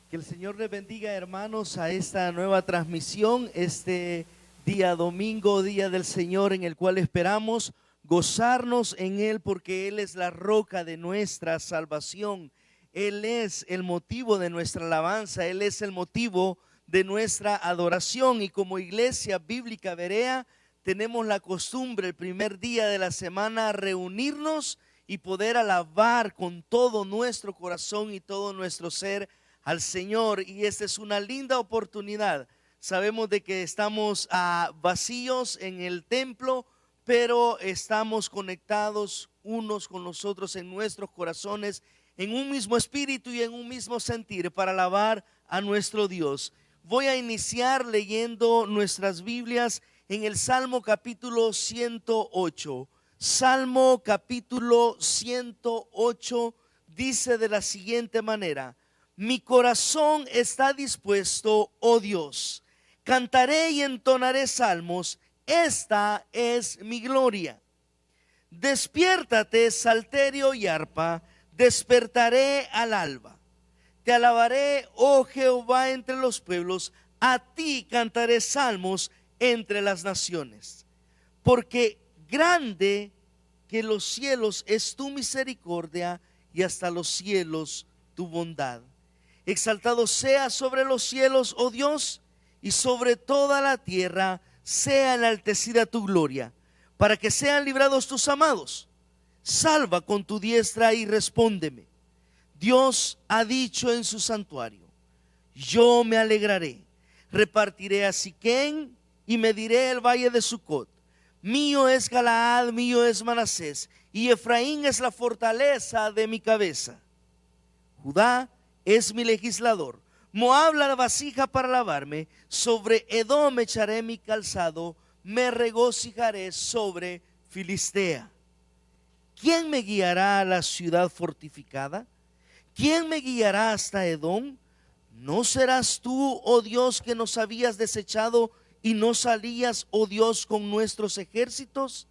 Que el Señor les bendiga, hermanos, a esta nueva transmisión, este día domingo, día del Señor, en el cual esperamos gozarnos en Él, porque Él es la roca de nuestra salvación. Él es el motivo de nuestra alabanza, Él es el motivo de nuestra adoración. Y como iglesia bíblica Berea, tenemos la costumbre el primer día de la semana reunirnos y poder alabar con todo nuestro corazón y todo nuestro ser al Señor. Y esta es una linda oportunidad. Sabemos de que estamos vacíos en el templo, pero estamos conectados unos con los otros en nuestros corazones, en un mismo espíritu y en un mismo sentir para alabar a nuestro Dios. Voy a iniciar leyendo nuestras Biblias en el Salmo capítulo 108. Salmo capítulo 108 dice de la siguiente manera: mi corazón está dispuesto, oh Dios, cantaré y entonaré salmos, esta es mi gloria. Despiértate, salterio y arpa, despertaré al alba. Te alabaré, oh Jehová, entre los pueblos, a ti cantaré salmos entre las naciones. Porque grande que los cielos es tu misericordia y hasta los cielos tu bondad. Exaltado sea sobre los cielos, oh Dios, y sobre toda la tierra sea enaltecida tu gloria, para que sean librados tus amados. Salva con tu diestra y respóndeme. Dios ha dicho en su santuario: yo me alegraré, repartiré a Siquén y mediré el valle de Sucot. Mío es Galaad, mío es Manasés, y Efraín es la fortaleza de mi cabeza. Judá es mi legislador, Moab la vasija para lavarme, sobre Edom echaré mi calzado, me regocijaré sobre Filistea. ¿Quién me guiará a la ciudad fortificada? ¿Quién me guiará hasta Edom? ¿No serás tú, oh Dios, que nos habías desechado y no salías, oh Dios, con nuestros ejércitos?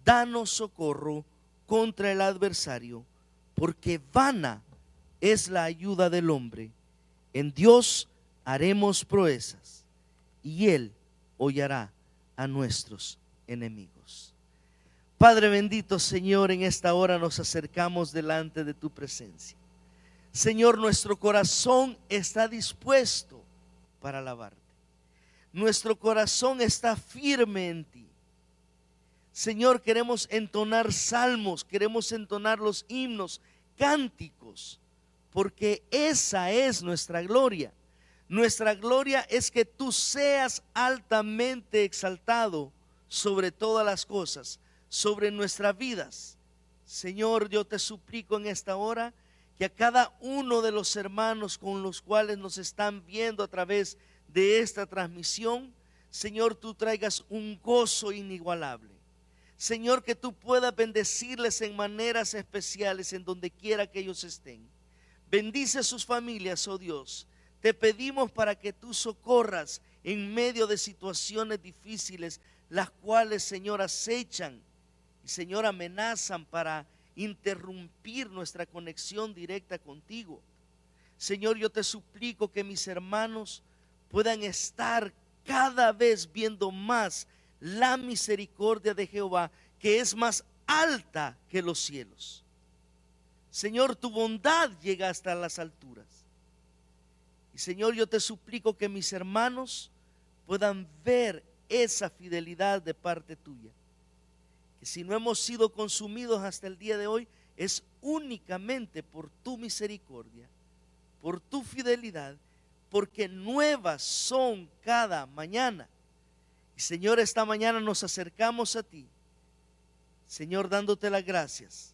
Danos socorro contra el adversario, porque vana es la ayuda del hombre. En Dios haremos proezas, y Él hollará a nuestros enemigos. Padre bendito, Señor, en esta hora nos acercamos delante de tu presencia. Señor, nuestro corazón está dispuesto para alabarte. Nuestro corazón está firme en ti. Señor, queremos entonar salmos, queremos entonar los himnos, cánticos, porque esa es nuestra gloria. Nuestra gloria es que tú seas altamente exaltado sobre todas las cosas, sobre nuestras vidas. Señor, yo te suplico en esta hora que a cada uno de los hermanos con los cuales nos están viendo a través de esta transmisión, Señor, tú traigas un gozo inigualable. Señor, que tú puedas bendecirles en maneras especiales en donde quiera que ellos estén. Bendice sus familias, oh Dios. Te pedimos para que tú socorras en medio de situaciones difíciles, las cuales, Señor, acechan y, Señor, amenazan para interrumpir nuestra conexión directa contigo. Señor, yo te suplico que mis hermanos puedan estar cada vez viendo más la misericordia de Jehová, que es más alta que los cielos. Señor, tu bondad llega hasta las alturas. Y Señor, yo te suplico que mis hermanos puedan ver esa fidelidad de parte tuya. Que si no hemos sido consumidos hasta el día de hoy, es únicamente por tu misericordia, por tu fidelidad, porque nuevas son cada mañana. Y Señor, esta mañana nos acercamos a ti, Señor, dándote las gracias,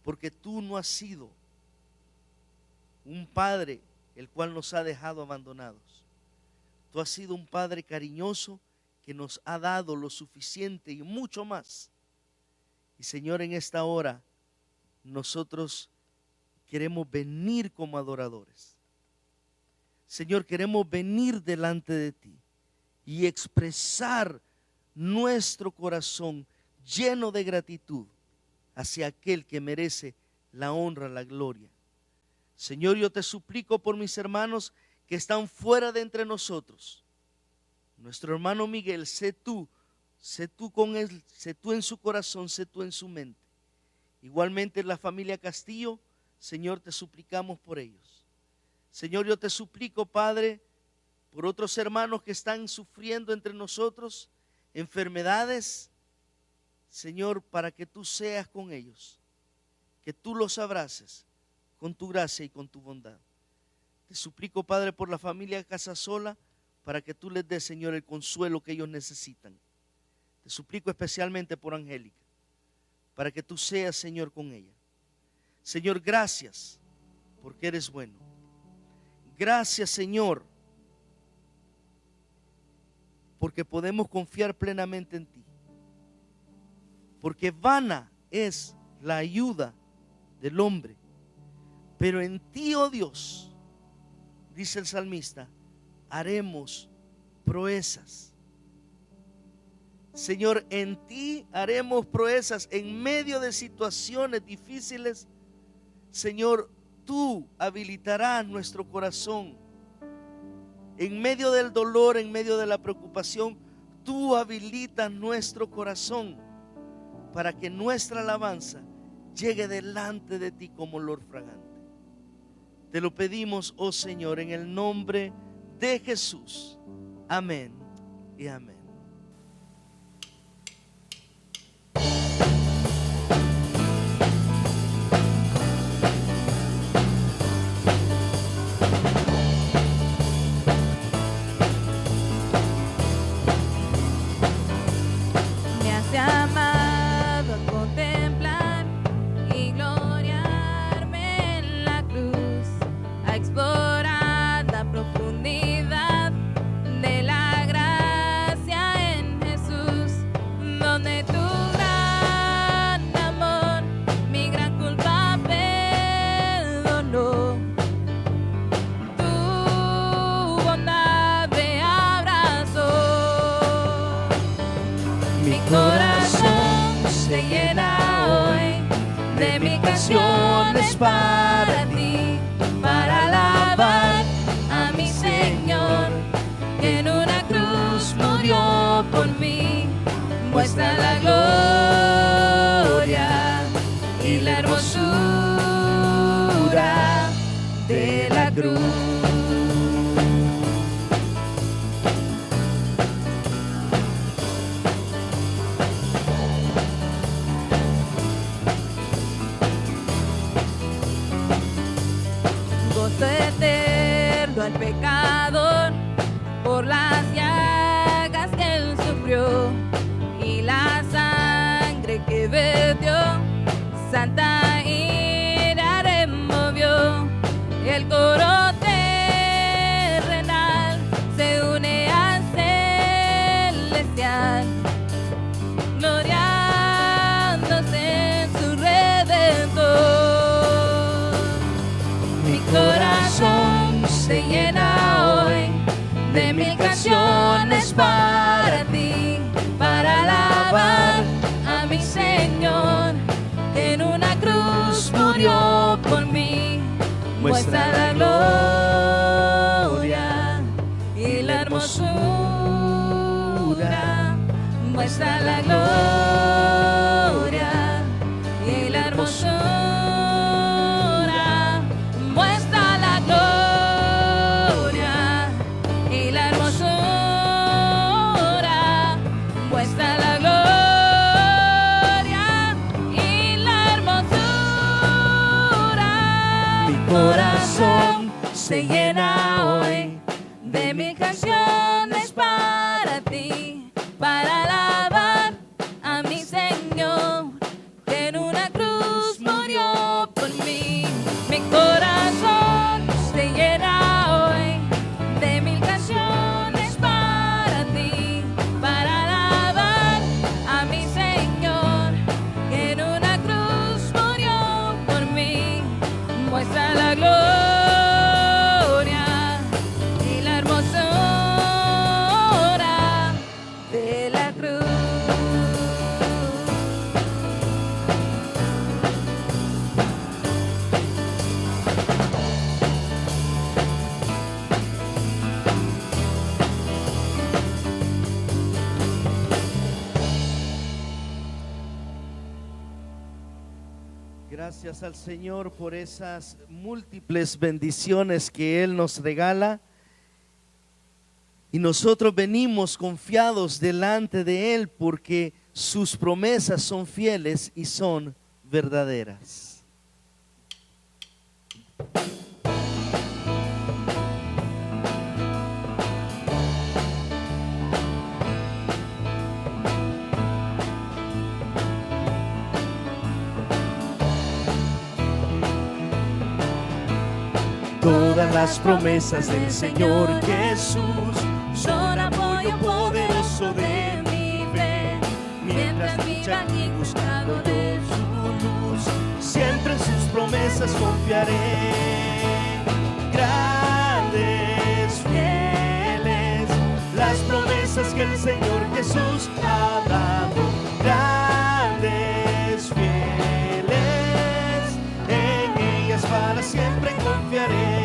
porque tú no has sido un padre el cual nos ha dejado abandonados. Tú has sido un padre cariñoso que nos ha dado lo suficiente y mucho más. Y Señor, en esta hora nosotros queremos venir como adoradores. Señor, queremos venir delante de ti y expresar nuestro corazón lleno de gratitud hacia aquel que merece la honra, la gloria. Señor, yo te suplico por mis hermanos que están fuera de entre nosotros. Nuestro hermano Miguel, sé tú con él, sé tú en su corazón, sé tú en su mente. Igualmente la familia Castillo, Señor, te suplicamos por ellos. Señor, yo te suplico, Padre, por otros hermanos que están sufriendo entre nosotros enfermedades, Señor, para que tú seas con ellos, que tú los abraces con tu gracia y con tu bondad. Te suplico, Padre, por la familia Casasola, para que tú les des, Señor, el consuelo que ellos necesitan. Te suplico especialmente por Angélica, para que tú seas, Señor, con ella. Señor, gracias, porque eres bueno. Gracias, Señor, porque podemos confiar plenamente en ti. Porque vana es la ayuda del hombre, pero en ti, oh Dios, dice el salmista, haremos proezas. Señor, en ti haremos proezas en medio de situaciones difíciles. Señor, tú habilitarás nuestro corazón. En medio del dolor, en medio de la preocupación, tú habilitas nuestro corazón para que nuestra alabanza llegue delante de ti como olor fragante. Te lo pedimos, oh Señor, en el nombre de Jesús. Amén y amén. Me has llamado a contemplar y gloriarme en la cruz, a explorar la profundidad de la gracia en Jesús, donde tu gran amor mi gran culpa perdonó. Tu bondad me abrazó. Mi corazón se llena hoy de mis canciones para ti, para alabar a mi Señor, que en una cruz murió por mí. Muestra la gloria y la hermosura de la cruz. Gozo eterno al pecador por las llagas que él sufrió y la sangre que vertió, santa ira removió. El coro terrenal se une al celestial, gloriándose en su Redentor. Mi corazón se llena hoy de mil canciones para ti, para alabar a mi Señor, que en una cruz murió por mí. Muestra la gloria y la hermosura, muestra la gloria y la hermosura, muestra la gloria y la hermosura, muestra la gloria y la hermosura. Mi corazón se llena hoy de mis canciones para ti, para alabar a mi Señor, que en una cruz murió por mí. Mi corazón se llena hoy de mil canciones para ti, para alabar a mi Señor, que en una cruz murió por mí. Muestra la gloria y la hermosura. Gracias al Señor por esas múltiples bendiciones que Él nos regala. Y nosotros venimos confiados delante de Él porque sus promesas son fieles y son verdaderas. Todas las promesas del Señor Jesús son apoyo poderoso de mi fe. Mientras luchan y buscando de su luz, siempre en sus promesas confiaré. Grandes, fieles, las promesas que el Señor Jesús ha dado. Grandes, fieles, en ellas para siempre confiaré.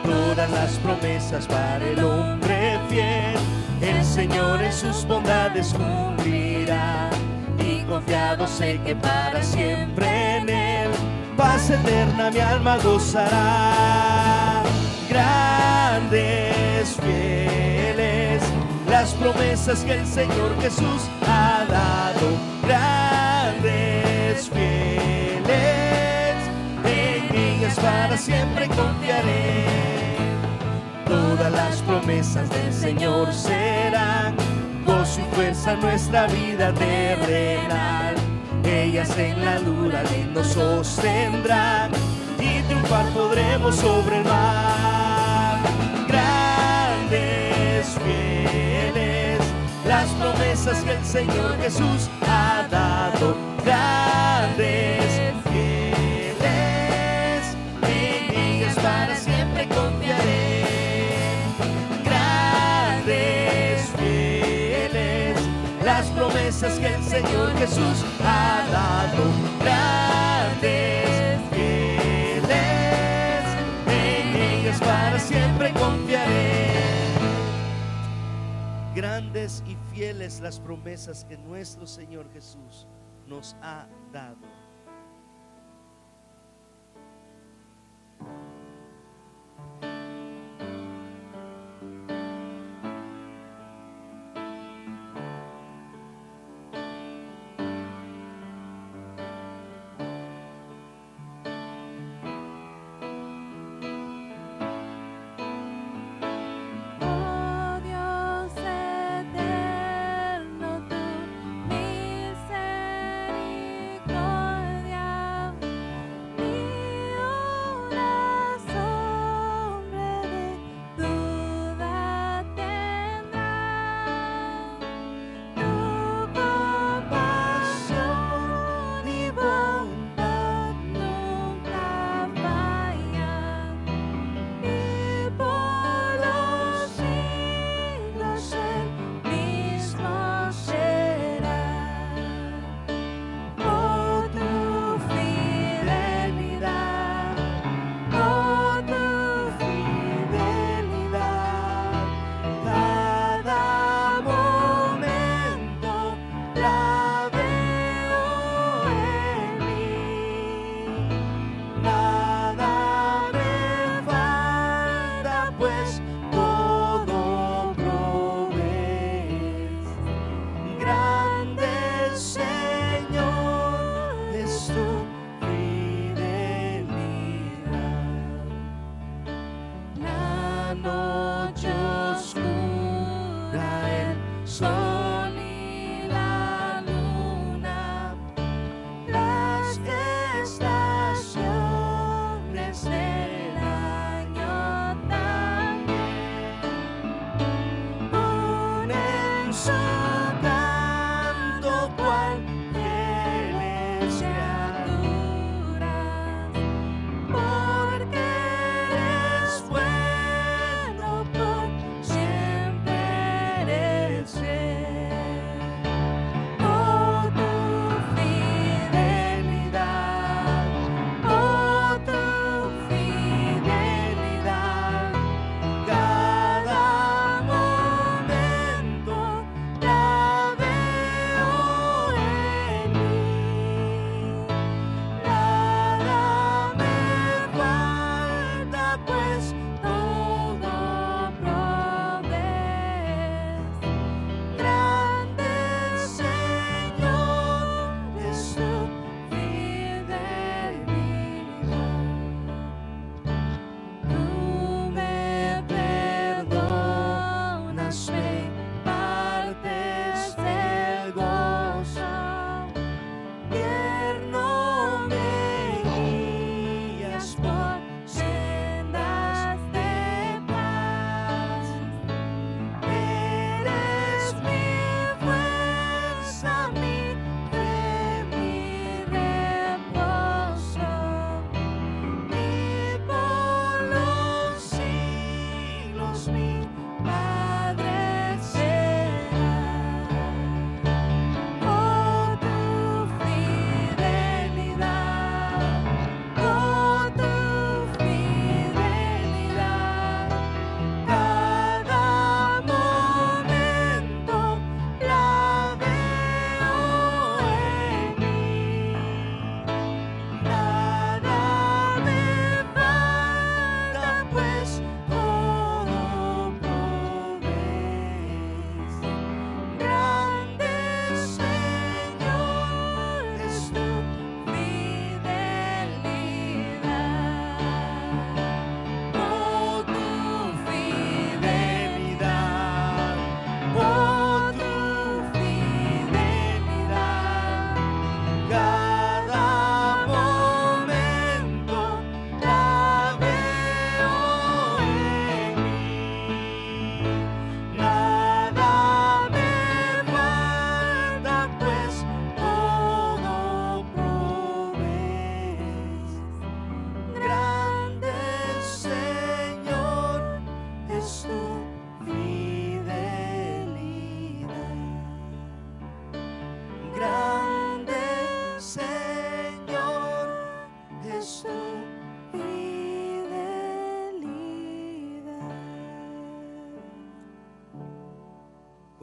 Todas las promesas para el hombre fiel, el Señor en sus bondades cumplirá. Y confiado sé que para siempre en Él, paz eterna mi alma gozará. Grandes, fieles, las promesas que el Señor Jesús ha dado. Grandes, fieles, en ellas para siempre confiaré. Todas las promesas del Señor serán gozo y fuerza en nuestra vida terrenal. Ellas en la dura ley nos sostendrán y triunfar podremos sobre el mar. Grandes, fieles, las promesas que el Señor Jesús ha dado. Grandes, fieles, en ellas para siempre confiaré. Las promesas que el Señor Jesús ha dado. Grandes, fieles, en ellas para siempre confiaré. Grandes y fieles las promesas que nuestro Señor Jesús nos ha dado. Misericordia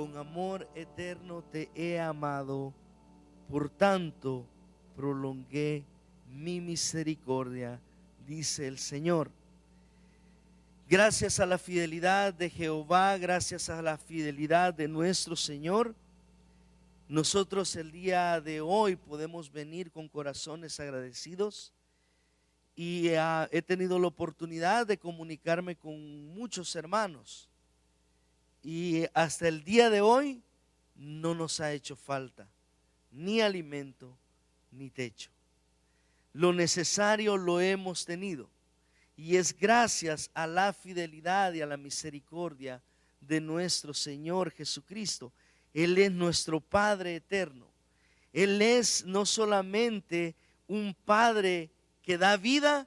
con amor eterno te he amado, por tanto prolongué mi misericordia, dice el Señor. Gracias a la fidelidad de Jehová, gracias a la fidelidad de nuestro Señor, nosotros el día de hoy podemos venir con corazones agradecidos y he tenido la oportunidad de comunicarme con muchos hermanos y hasta el día de hoy no nos ha hecho falta ni alimento ni techo. Lo necesario lo hemos tenido. Y es gracias a la fidelidad y a la misericordia de nuestro Señor Jesucristo. Él es nuestro Padre eterno. Él es no solamente un Padre que da vida,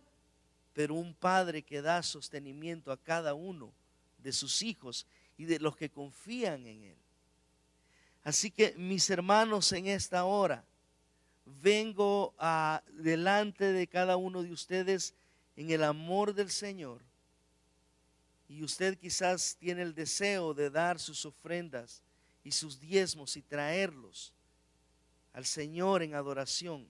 pero un Padre que da sostenimiento a cada uno de sus hijos y de los que confían en Él. Así que mis hermanos, en esta hora vengo delante de cada uno de ustedes en el amor del Señor, y usted quizás tiene el deseo de dar sus ofrendas y sus diezmos y traerlos al Señor en adoración.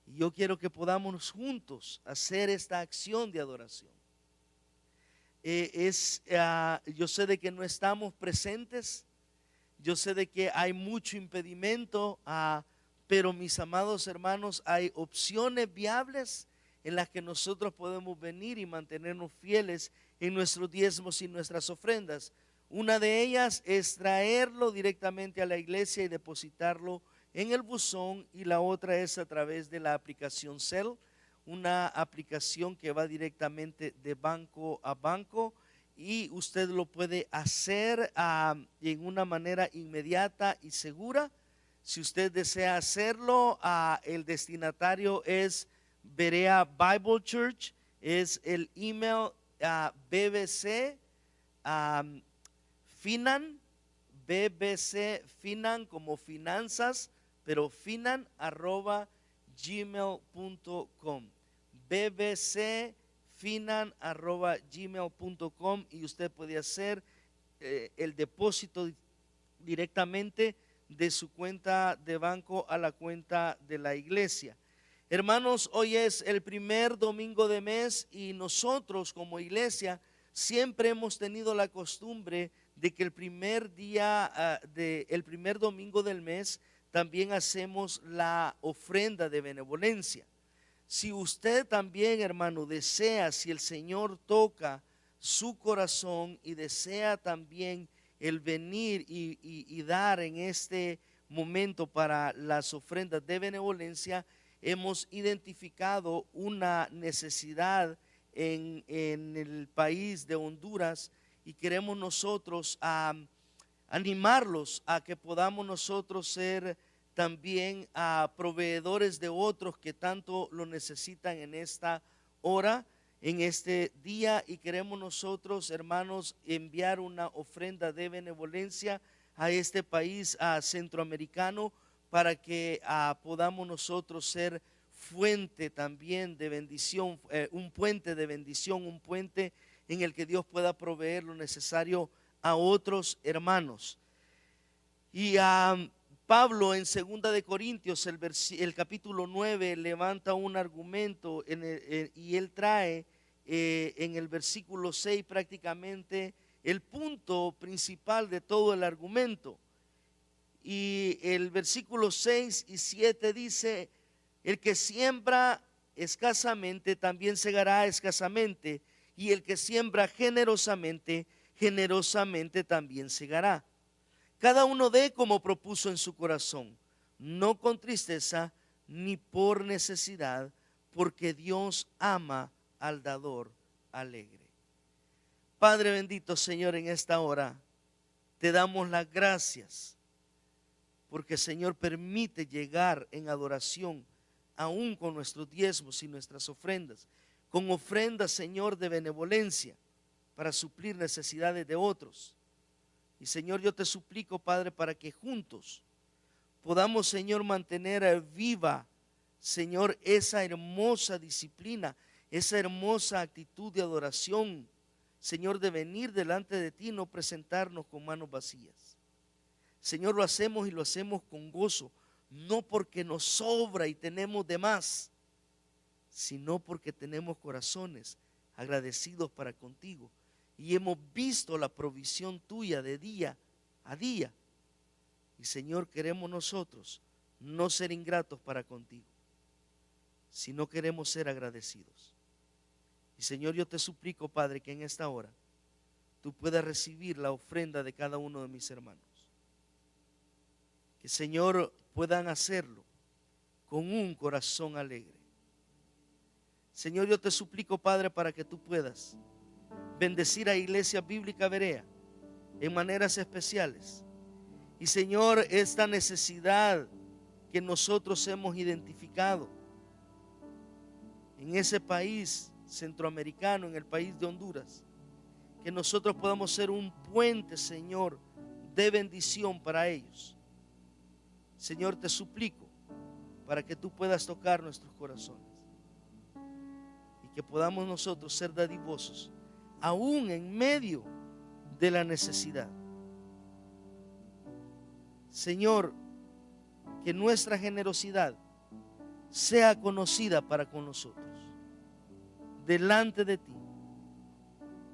Y yo quiero que podamos juntos hacer esta acción de adoración. Yo sé de que no estamos presentes, yo sé de que hay mucho impedimento, pero mis amados hermanos, hay opciones viables en las que nosotros podemos venir y mantenernos fieles en nuestros diezmos y nuestras ofrendas. Una de ellas es traerlo directamente a la iglesia y depositarlo en el buzón, y la otra es a través de la aplicación Zelle, una aplicación que va directamente de banco a banco, y usted lo puede hacer en una manera inmediata y segura. Si usted desea hacerlo, el destinatario es Berea Bible Church, es el email BBC Finan, BBC Finan como finanzas, pero finan @gmail.com, BBC Finan @gmail.com, y usted puede hacer el depósito directamente de su cuenta de banco a la cuenta de la iglesia. Hermanos, hoy es el primer domingo de mes y nosotros como iglesia siempre hemos tenido la costumbre de que el primer primer domingo del mes también hacemos la ofrenda de benevolencia. Si usted también, hermano, desea, si el Señor toca su corazón y desea también el venir y dar en este momento para las ofrendas de benevolencia, hemos identificado una necesidad en el país de Honduras, y queremos nosotros animarlos a que podamos nosotros ser también proveedores de otros que tanto lo necesitan en esta hora, en este día, y queremos nosotros, hermanos, enviar una ofrenda de benevolencia a este país centroamericano, para que podamos nosotros ser fuente también de bendición, un puente de bendición, un puente en el que Dios pueda proveer lo necesario a otros hermanos. Y Pablo en 2 de Corintios, el capítulo 9, levanta un argumento y él trae en el versículo 6 prácticamente el punto principal de todo el argumento. Y el versículo 6 y 7 dice: el que siembra escasamente también segará escasamente, y el que siembra generosamente, generosamente también segará. Cada uno dé como propuso en su corazón, no con tristeza ni por necesidad, porque Dios ama al dador alegre. Padre bendito, Señor, en esta hora te damos las gracias, porque, Señor, permite llegar en adoración aún con nuestros diezmos y nuestras ofrendas, con ofrendas, Señor, de benevolencia para suplir necesidades de otros. Y, Señor, yo te suplico, Padre, para que juntos podamos, Señor, mantener viva, Señor, esa hermosa disciplina, esa hermosa actitud de adoración Señor, de venir delante de ti y no presentarnos con manos vacías. Señor, lo hacemos y lo hacemos con gozo, no porque nos sobra y tenemos de más, sino porque tenemos corazones agradecidos para contigo y hemos visto la provisión tuya de día a día. Y Señor, queremos nosotros no ser ingratos para contigo, sino queremos ser agradecidos. Y Señor, yo te suplico, Padre, que en esta hora tú puedas recibir la ofrenda de cada uno de mis hermanos. Que, Señor, puedan hacerlo con un corazón alegre. Señor, yo te suplico, Padre, para que tú puedas bendecir a Iglesia Bíblica Berea en maneras especiales. Y Señor, esta necesidad que nosotros hemos identificado en ese país centroamericano, en el país de Honduras, que nosotros podamos ser un puente, Señor, de bendición para ellos. Señor, te suplico para que tú puedas tocar nuestros corazones y que podamos nosotros ser dadivosos aún en medio de la necesidad. Señor, que nuestra generosidad sea conocida para con nosotros delante de ti.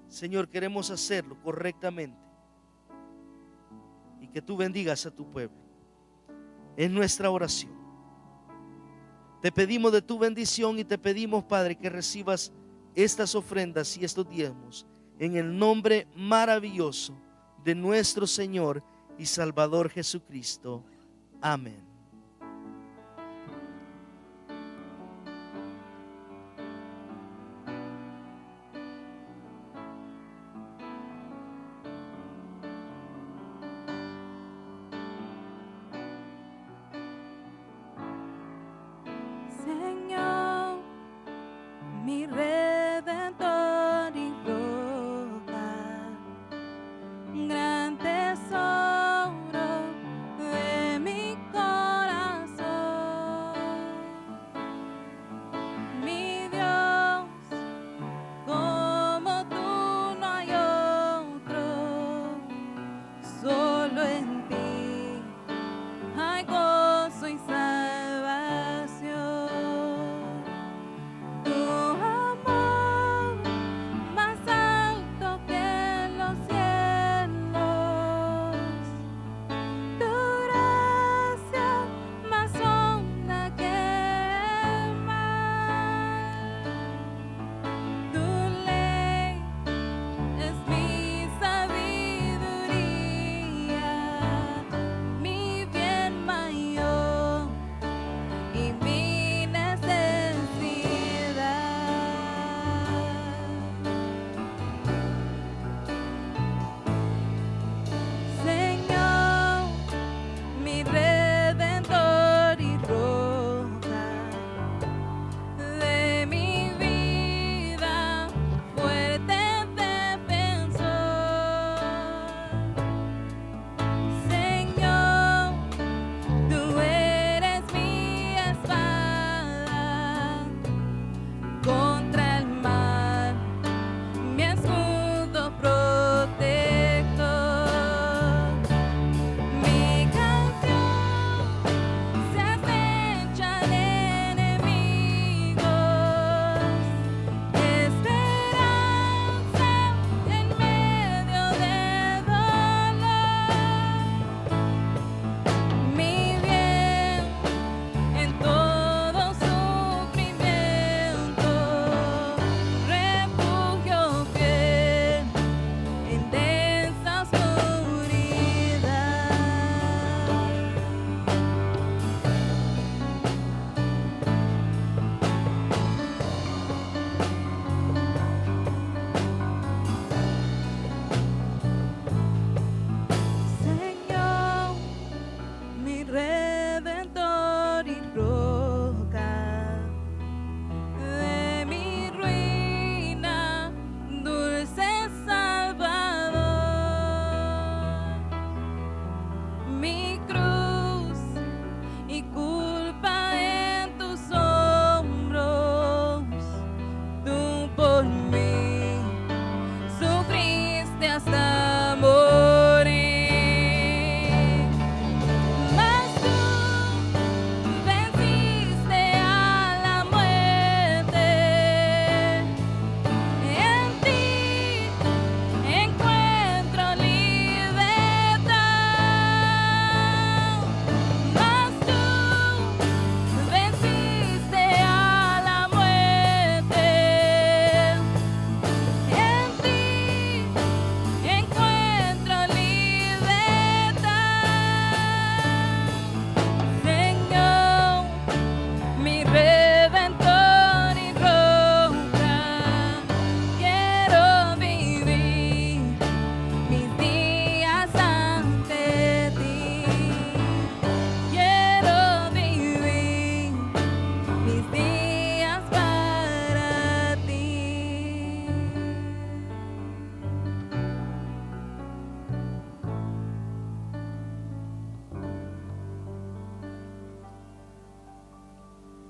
Señor, queremos hacerlo correctamente y que tú bendigas a tu pueblo. Es nuestra oración. Te pedimos de tu bendición y te pedimos, Padre, que recibas estas ofrendas y estos diezmos en el nombre maravilloso de nuestro Señor y Salvador Jesucristo. Amén. Señor, mi redentor y roca, gran tesoro de mi corazón.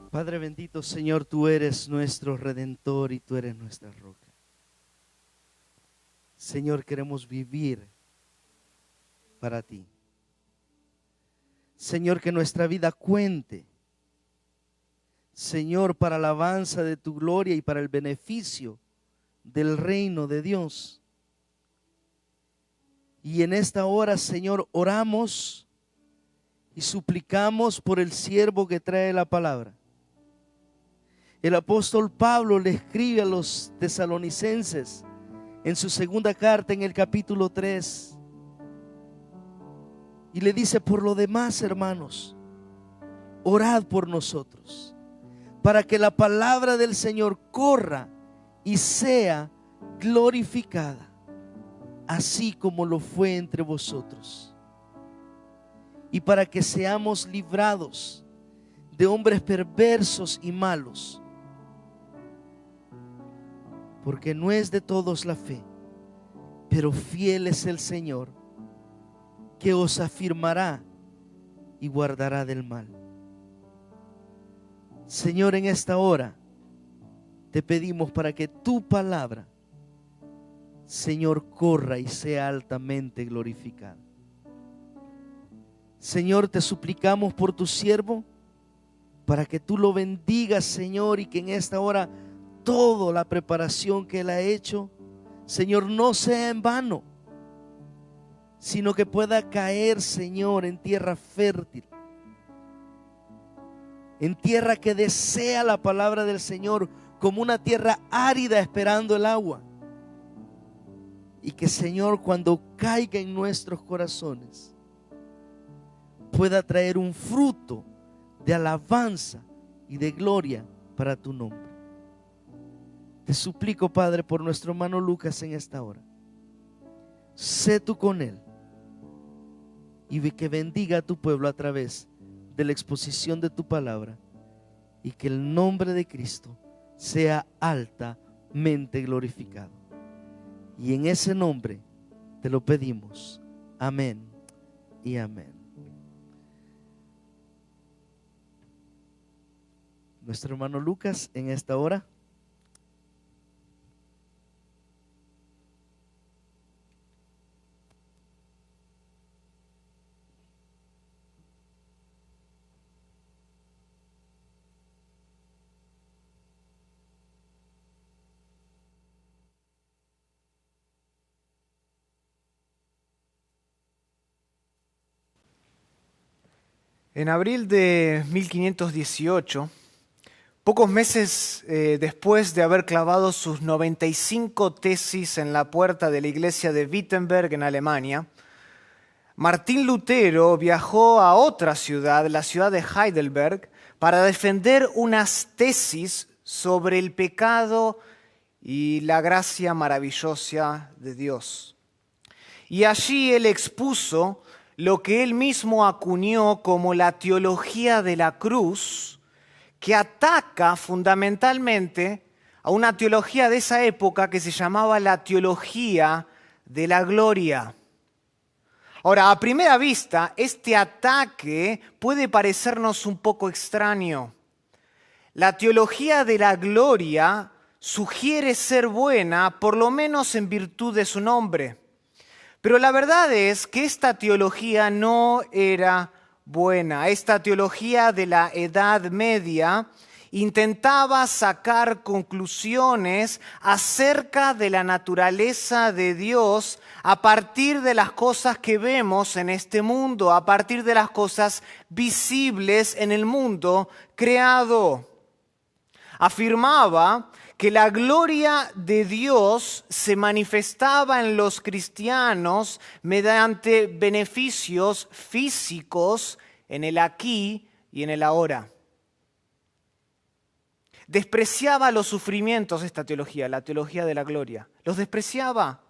Padre bendito, Señor, tú eres nuestro Redentor y tú eres nuestra roca. Señor, queremos vivir para ti. Señor, que nuestra vida cuente, Señor, para alabanza de tu gloria y para el beneficio del reino de Dios. Y en esta hora, Señor, oramos y suplicamos por el siervo que trae la palabra. El apóstol Pablo le escribe a los tesalonicenses en su segunda carta, en el capítulo 3, y le dice: por lo demás, hermanos, orad por nosotros, para que la palabra del Señor corra y sea glorificada, así como lo fue entre vosotros, y para que seamos librados de hombres perversos y malos, porque no es de todos la fe, pero fiel es el Señor, que os afirmará y guardará del mal. Señor, en esta hora te pedimos para que tu palabra, Señor, corra y sea altamente glorificada. Señor, te suplicamos por tu siervo, para que tú lo bendigas, Señor, y que en esta hora toda la preparación que él ha hecho, Señor, no sea en vano, sino que pueda caer, Señor, en tierra fértil, en tierra que desea la palabra del Señor, como una tierra árida esperando el agua. Y que, Señor, cuando caiga en nuestros corazones, pueda traer un fruto de alabanza y de gloria para tu nombre. Te suplico, Padre, por nuestro hermano Lucas en esta hora. Sé tú con él y que bendiga a tu pueblo a través de la exposición de tu palabra, y que el nombre de Cristo sea altamente glorificado. Y en ese nombre te lo pedimos. Amén y amén. Nuestro hermano Lucas en esta hora. En abril de 1518, pocos meses después de haber clavado sus 95 tesis en la puerta de la iglesia de Wittenberg en Alemania, Martín Lutero viajó a otra ciudad, la ciudad de Heidelberg, para defender unas tesis sobre el pecado y la gracia maravillosa de Dios. Y allí él expuso lo que él mismo acuñó como la teología de la cruz, que ataca fundamentalmente a una teología de esa época que se llamaba la teología de la gloria. Ahora, a primera vista, este ataque puede parecernos un poco extraño. La teología de la gloria sugiere ser buena, por lo menos en virtud de su nombre. Pero la verdad es que esta teología no era buena. Esta teología de la Edad Media intentaba sacar conclusiones acerca de la naturaleza de Dios a partir de las cosas que vemos en este mundo, a partir de las cosas visibles en el mundo creado. Afirmaba que la gloria de Dios se manifestaba en los cristianos mediante beneficios físicos en el aquí y en el ahora. Despreciaba los sufrimientos esta teología, la teología de la gloria. Los despreciaba.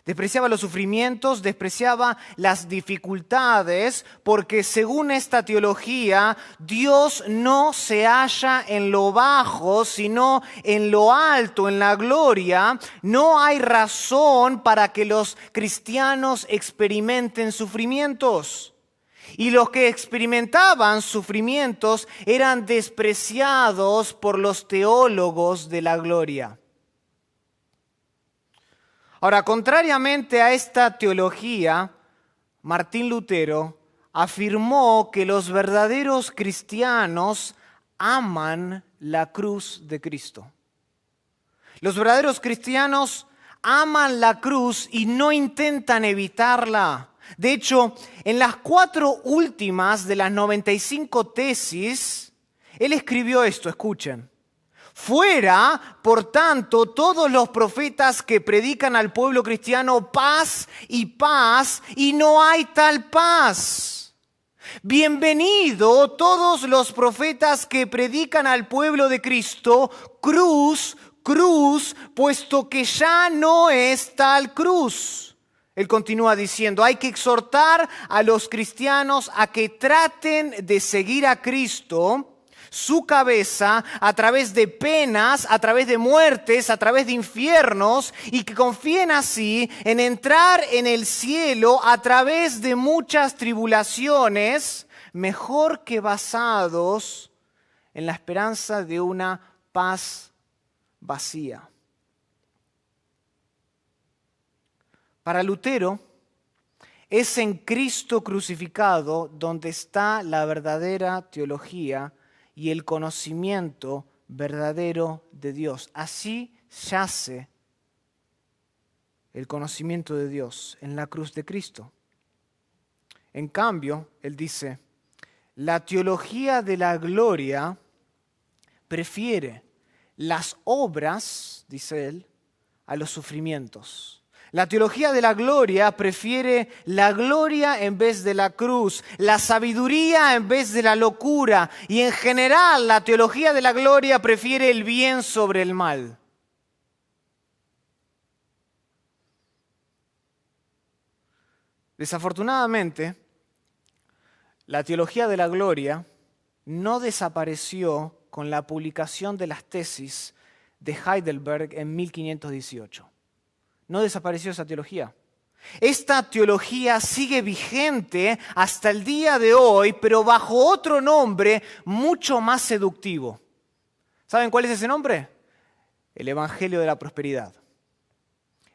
Despreciaba los sufrimientos, despreciaba las dificultades, porque según esta teología, Dios no se halla en lo bajo, sino en lo alto, en la gloria. No hay razón para que los cristianos experimenten sufrimientos. y los que experimentaban sufrimientos eran despreciados por los teólogos de la gloria. Ahora, contrariamente a esta teología, Martín Lutero afirmó que los verdaderos cristianos aman la cruz de Cristo. Los verdaderos cristianos aman la cruz y no intentan evitarla. De hecho, en las 4 últimas de las 95 tesis, él escribió esto, escuchen. Fuera, por tanto, todos los profetas que predican al pueblo cristiano paz, y no hay tal paz. Bienvenido todos los profetas que predican al pueblo de Cristo cruz, puesto que ya no es tal cruz. Él continúa diciendo, hay que exhortar a los cristianos a que traten de seguir a Cristo, su cabeza, a través de penas, a través de muertes, a través de infiernos, y que confíen así en entrar en el cielo a través de muchas tribulaciones, mejor que basados en la esperanza de una paz vacía. Para Lutero, es en Cristo crucificado donde está la verdadera teología y el conocimiento verdadero de Dios. Así yace el conocimiento de Dios en la cruz de Cristo. En cambio, él dice, la teología de la gloria prefiere las obras, dice él, a los sufrimientos. La teología de la gloria prefiere la gloria en vez de la cruz, la sabiduría en vez de la locura, y en general la teología de la gloria prefiere el bien sobre el mal. Desafortunadamente, la teología de la gloria no desapareció con la publicación de las tesis de Heidelberg en 1518. No desapareció esa teología. Esta teología sigue vigente hasta el día de hoy, pero bajo otro nombre mucho más seductivo. ¿Saben cuál es ese nombre? El Evangelio de la Prosperidad.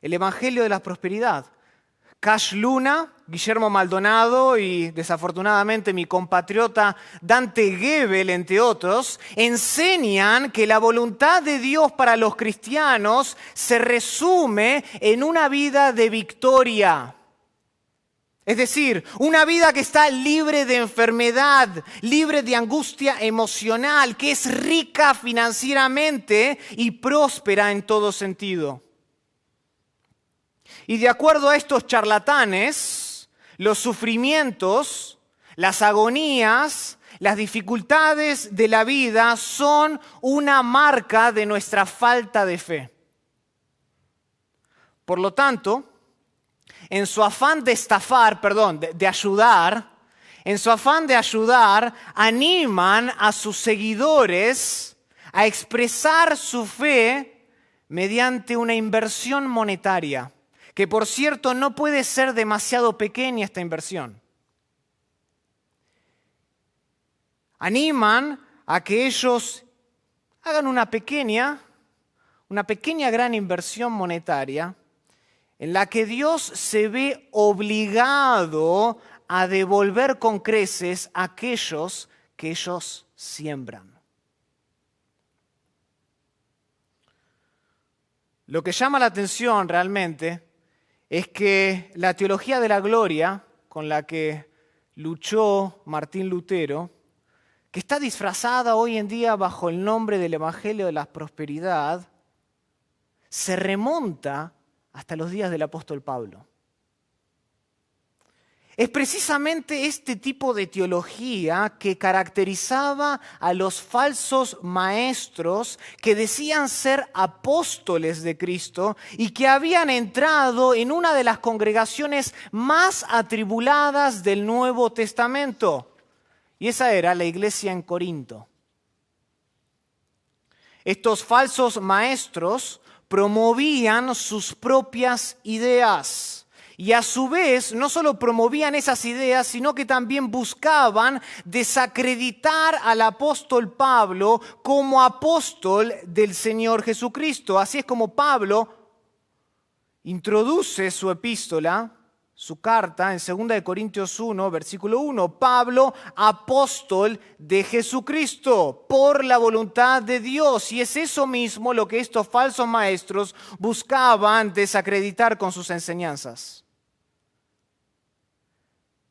El Evangelio de la Prosperidad. Cash Luna, Guillermo Maldonado y desafortunadamente mi compatriota Dante Gebel, entre otros, enseñan que la voluntad de Dios para los cristianos se resume en una vida de victoria. Es decir, una vida que está libre de enfermedad, libre de angustia emocional, que es rica financieramente y próspera en todo sentido. Y de acuerdo a estos charlatanes, los sufrimientos, las agonías, las dificultades de la vida son una marca de nuestra falta de fe. Por lo tanto, en su afán de ayudar, animan a sus seguidores a expresar su fe mediante una inversión monetaria. Que por cierto no puede ser demasiado pequeña esta inversión. Animan a que ellos hagan una pequeña gran inversión monetaria en la que Dios se ve obligado a devolver con creces a aquellos que ellos siembran. Lo que llama la atención realmente es que la teología de la gloria con la que luchó Martín Lutero, que está disfrazada hoy en día bajo el nombre del Evangelio de la Prosperidad, se remonta hasta los días del apóstol Pablo. Es precisamente este tipo de teología que caracterizaba a los falsos maestros que decían ser apóstoles de Cristo y que habían entrado en una de las congregaciones más atribuladas del Nuevo Testamento. Y esa era la iglesia en Corinto. Estos falsos maestros promovían sus propias ideas Y a su vez, no solo promovían esas ideas, sino que también buscaban desacreditar al apóstol Pablo como apóstol del Señor Jesucristo. Así es como Pablo introduce su epístola, su carta, en 2 Corintios 1, versículo 1. Pablo, apóstol de Jesucristo, por la voluntad de Dios. Y es eso mismo lo que estos falsos maestros buscaban desacreditar con sus enseñanzas.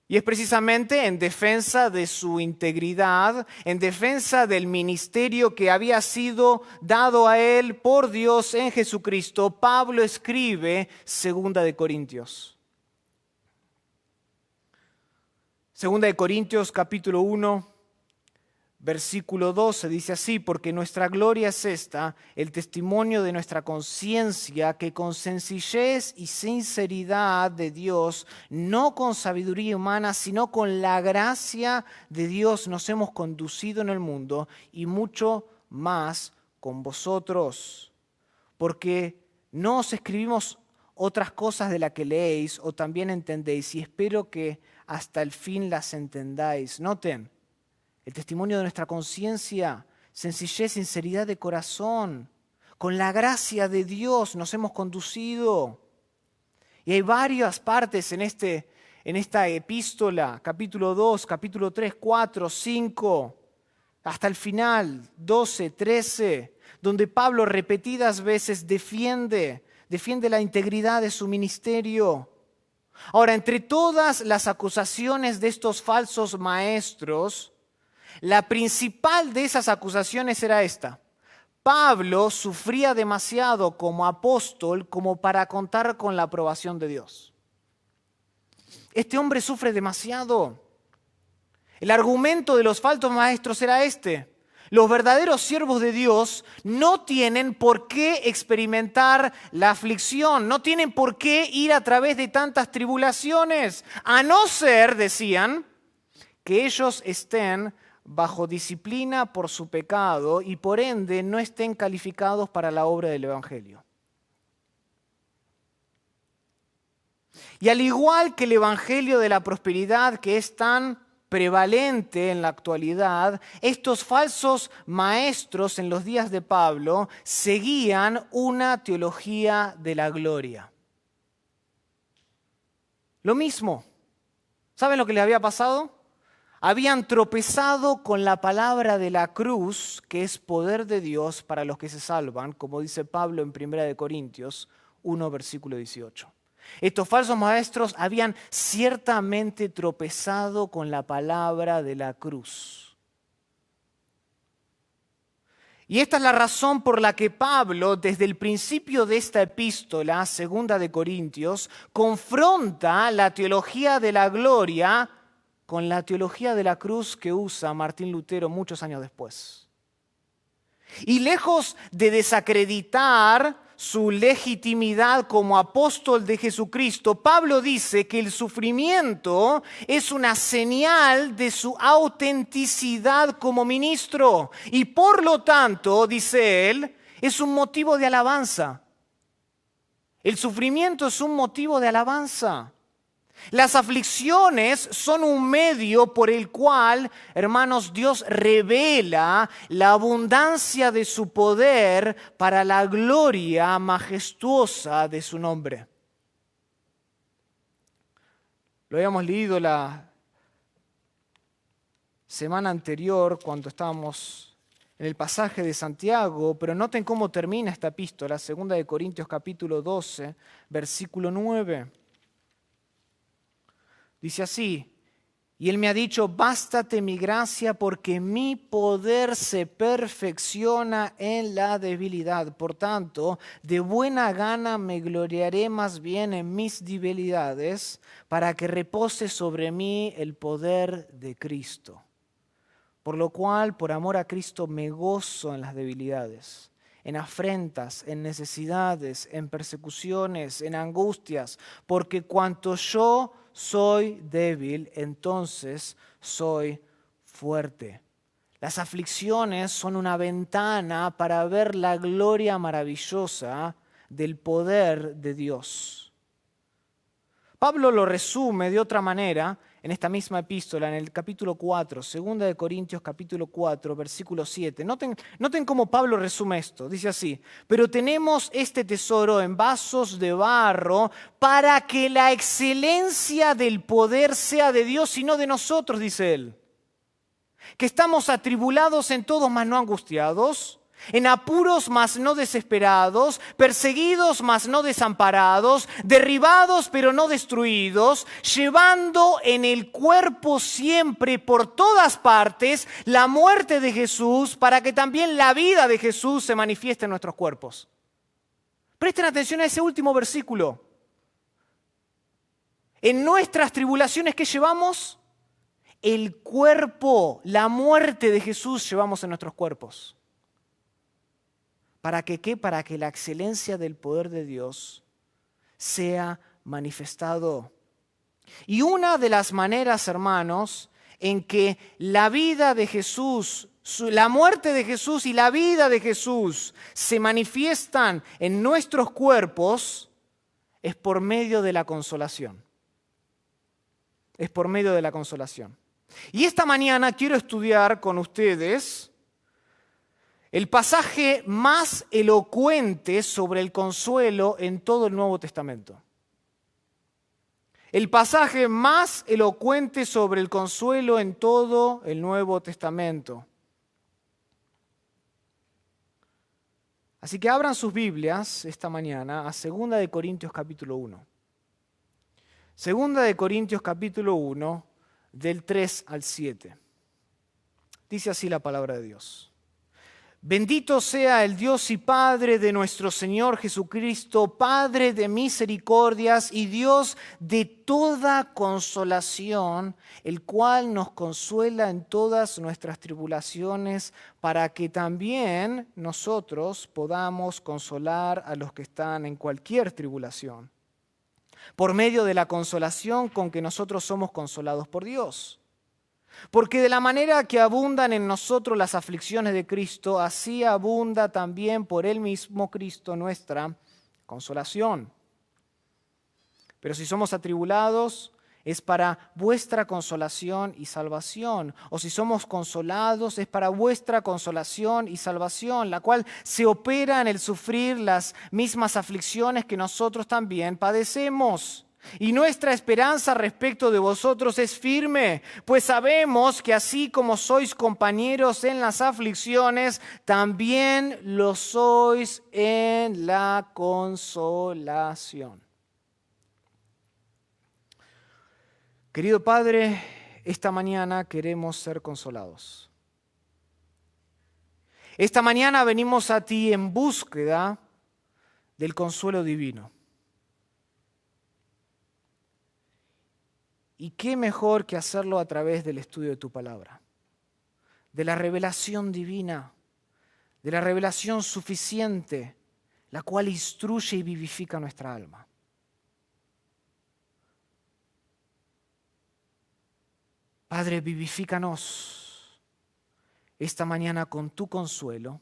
Y es precisamente en defensa de su integridad, en defensa del ministerio que había sido dado a él por Dios en Jesucristo, Pablo escribe 2 Corintios. 2 Corintios capítulo 1, versículo 12 dice así: porque nuestra gloria es esta, el testimonio de nuestra conciencia, que con sencillez y sinceridad de Dios, no con sabiduría humana, sino con la gracia de Dios, nos hemos conducido en el mundo, y mucho más con vosotros. Porque no os escribimos otras cosas de las que leéis o también entendéis, y espero que hasta el fin las entendáis. Noten, el testimonio de nuestra conciencia, sencillez, sinceridad de corazón. Con la gracia de Dios nos hemos conducido. Y hay varias partes en esta epístola, capítulo 2, capítulo 3, 4, 5, hasta el final, 12, 13, donde Pablo repetidas veces defiende la integridad de su ministerio. Ahora, entre todas las acusaciones de estos falsos maestros, la principal de esas acusaciones era esta: Pablo sufría demasiado como apóstol como para contar con la aprobación de Dios. Este hombre sufre demasiado. El argumento de los falsos maestros era este: los verdaderos siervos de Dios no tienen por qué experimentar la aflicción, no tienen por qué ir a través de tantas tribulaciones, a no ser, decían, que ellos estén bajo disciplina por su pecado y por ende no estén calificados para la obra del Evangelio. Y al igual que el Evangelio de la prosperidad, que es tan prevalente en la actualidad, estos falsos maestros en los días de Pablo seguían una teología de la gloria. Lo mismo. ¿Saben lo que les había pasado? Habían tropezado con la palabra de la cruz, que es poder de Dios para los que se salvan, como dice Pablo en 1 Corintios 1, versículo 18. Estos falsos maestros habían ciertamente tropezado con la palabra de la cruz. Y esta es la razón por la que Pablo, desde el principio de esta epístola, 2 Corintios, confronta la teología de la gloria con la teología de la cruz que usa Martín Lutero muchos años después. Y lejos de desacreditar su legitimidad como apóstol de Jesucristo, Pablo dice que el sufrimiento es una señal de su autenticidad como ministro y por lo tanto, dice él, es un motivo de alabanza. El sufrimiento es un motivo de alabanza. Las aflicciones son un medio por el cual, hermanos, Dios revela la abundancia de su poder para la gloria majestuosa de su nombre. Lo habíamos leído la semana anterior cuando estábamos en el pasaje de Santiago, pero noten cómo termina esta epístola, 2 Corintios capítulo 12, versículo 9. Dice así: y él me ha dicho, bástate mi gracia porque mi poder se perfecciona en la debilidad. Por tanto, de buena gana me gloriaré más bien en mis debilidades para que repose sobre mí el poder de Cristo. Por lo cual, por amor a Cristo, me gozo en las debilidades, en afrentas, en necesidades, en persecuciones, en angustias, porque cuanto yo soy débil, entonces soy fuerte. Las aflicciones son una ventana para ver la gloria maravillosa del poder de Dios. Pablo lo resume de otra manera en esta misma epístola, en el capítulo 4, 2 de Corintios capítulo 4, versículo 7. Noten cómo Pablo resume esto. Dice así: pero tenemos este tesoro en vasos de barro para que la excelencia del poder sea de Dios y no de nosotros, dice él. Que estamos atribulados en todo, mas no angustiados, en apuros, mas no desesperados, perseguidos, mas no desamparados, derribados, pero no destruidos, llevando en el cuerpo siempre por todas partes la muerte de Jesús, para que también la vida de Jesús se manifieste en nuestros cuerpos. Presten atención a ese último versículo. En nuestras tribulaciones, ¿qué llevamos? El cuerpo, la muerte de Jesús llevamos en nuestros cuerpos. ¿Para que qué? Para que la excelencia del poder de Dios sea manifestado. Y una de las maneras, hermanos, en que la vida de Jesús, la muerte de Jesús y la vida de Jesús se manifiestan en nuestros cuerpos es por medio de la consolación. Es por medio de la consolación. Y esta mañana quiero estudiar con ustedes el pasaje más elocuente sobre el consuelo en todo el Nuevo Testamento. El pasaje más elocuente sobre el consuelo en todo el Nuevo Testamento. Así que abran sus Biblias esta mañana a 2 de Corintios capítulo 1. 2 de Corintios capítulo 1, del 3 al 7. Dice así la palabra de Dios. Bendito sea el Dios y Padre de nuestro Señor Jesucristo, Padre de misericordias y Dios de toda consolación, el cual nos consuela en todas nuestras tribulaciones, para que también nosotros podamos consolar a los que están en cualquier tribulación, por medio de la consolación con que nosotros somos consolados por Dios. Porque de la manera que abundan en nosotros las aflicciones de Cristo, así abunda también por Él mismo Cristo nuestra consolación. Pero si somos atribulados, es para vuestra consolación y salvación. O si somos consolados, es para vuestra consolación y salvación, la cual se opera en el sufrir las mismas aflicciones que nosotros también padecemos. Y nuestra esperanza respecto de vosotros es firme, pues sabemos que así como sois compañeros en las aflicciones, también lo sois en la consolación. Querido Padre, esta mañana queremos ser consolados. Esta mañana venimos a ti en búsqueda del consuelo divino. Y qué mejor que hacerlo a través del estudio de tu palabra, de la revelación divina, de la revelación suficiente, la cual instruye y vivifica nuestra alma. Padre, vivifícanos esta mañana con tu consuelo,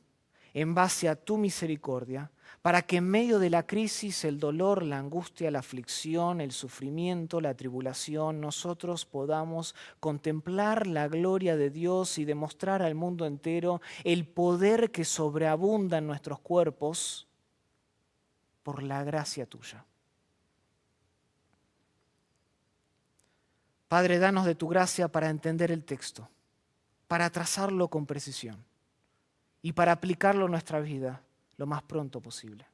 en base a tu misericordia, para que en medio de la crisis, el dolor, la angustia, la aflicción, el sufrimiento, la tribulación, nosotros podamos contemplar la gloria de Dios y demostrar al mundo entero el poder que sobreabunda en nuestros cuerpos por la gracia tuya. Padre, danos de tu gracia para entender el texto, para trazarlo con precisión y para aplicarlo a nuestra vida lo más pronto posible.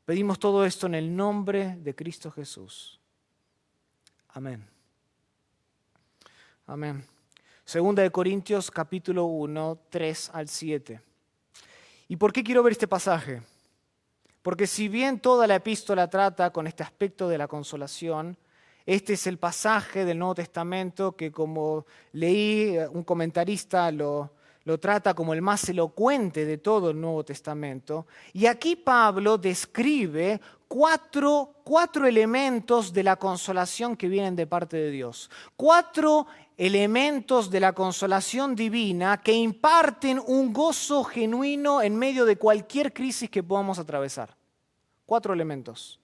Pedimos todo esto en el nombre de Cristo Jesús. Amén. Amén. 2 de Corintios capítulo 1, 3 al 7. ¿Y por qué quiero ver este pasaje? Porque si bien toda la epístola trata con este aspecto de la consolación, este es el pasaje del Nuevo Testamento que, como leí, un comentarista lo trata como el más elocuente de todo el Nuevo Testamento. Y aquí Pablo describe cuatro elementos de la consolación que vienen de parte de Dios. 4 elementos de la consolación divina que imparten un gozo genuino en medio de cualquier crisis que podamos atravesar. 4 elementos.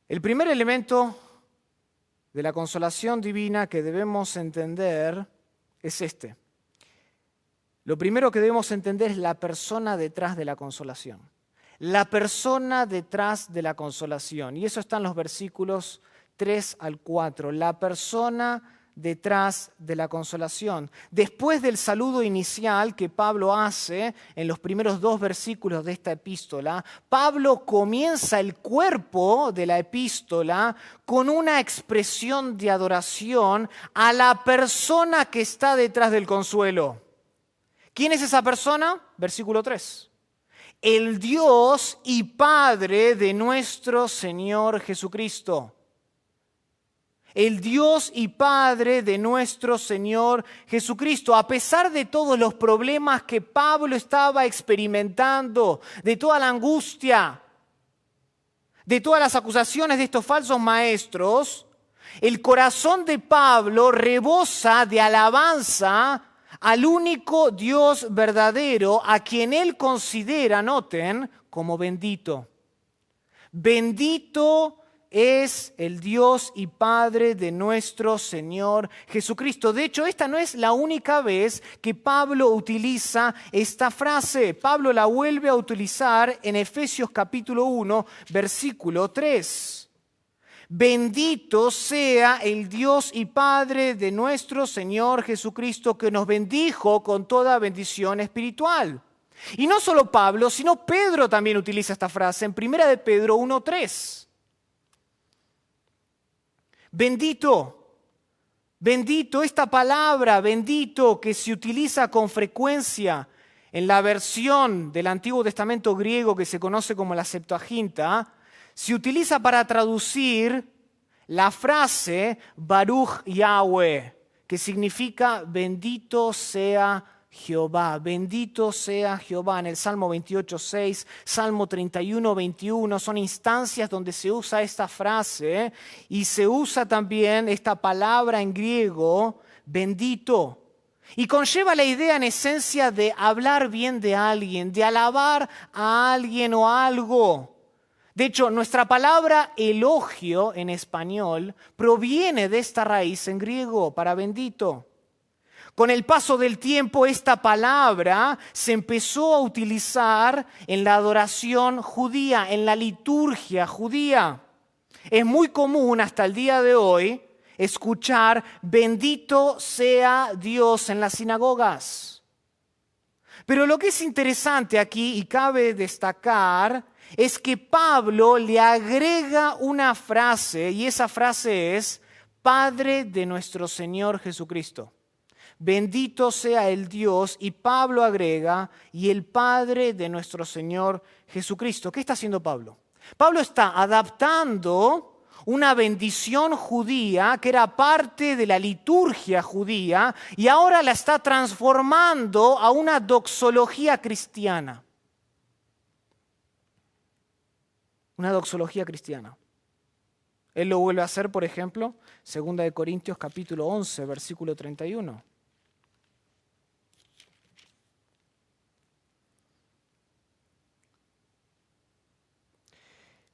El primer elemento de la consolación divina que debemos entender es este. Lo primero que debemos entender es la persona detrás de la consolación. La persona detrás de la consolación. Y eso está en los versículos 3 al 4. La persona detrás de la consolación. Después del saludo inicial que Pablo hace en los primeros 2 versículos de esta epístola, Pablo comienza el cuerpo de la epístola con una expresión de adoración a la persona que está detrás del consuelo. ¿Quién es esa persona? Versículo 3. El Dios y Padre de nuestro Señor Jesucristo. El Dios y Padre de nuestro Señor Jesucristo. A pesar de todos los problemas que Pablo estaba experimentando, de toda la angustia, de todas las acusaciones de estos falsos maestros, el corazón de Pablo rebosa de alabanza al único Dios verdadero, a quien él considera, noten, como bendito. Bendito es el Dios y Padre de nuestro Señor Jesucristo. De hecho, esta no es la única vez que Pablo utiliza esta frase. Pablo la vuelve a utilizar en Efesios capítulo 1, versículo 3. Bendito sea el Dios y Padre de nuestro Señor Jesucristo, que nos bendijo con toda bendición espiritual. Y no solo Pablo, sino Pedro también utiliza esta frase en 1 de Pedro 1:3. Bendito, bendito, esta palabra bendito que se utiliza con frecuencia en la versión del Antiguo Testamento griego que se conoce como la Septuaginta, se utiliza para traducir la frase Baruch Yahweh, que significa bendito sea Jehová, bendito sea Jehová. En el Salmo 28:6, Salmo 31:21 son instancias donde se usa esta frase y se usa también esta palabra en griego, bendito. Y conlleva la idea en esencia de hablar bien de alguien, de alabar a alguien o algo. De hecho, nuestra palabra elogio en español proviene de esta raíz en griego para bendito. Con el paso del tiempo, esta palabra se empezó a utilizar en la adoración judía, en la liturgia judía. Es muy común hasta el día de hoy escuchar bendito sea Dios en las sinagogas. Pero lo que es interesante aquí y cabe destacar es que Pablo le agrega una frase y esa frase es Padre de nuestro Señor Jesucristo. Bendito sea el Dios, y Pablo agrega, y el Padre de nuestro Señor Jesucristo. ¿Qué está haciendo Pablo? Pablo está adaptando una bendición judía que era parte de la liturgia judía y ahora la está transformando a una doxología cristiana. Una doxología cristiana. Él lo vuelve a hacer, por ejemplo, 2 Corintios capítulo 11, versículo 31.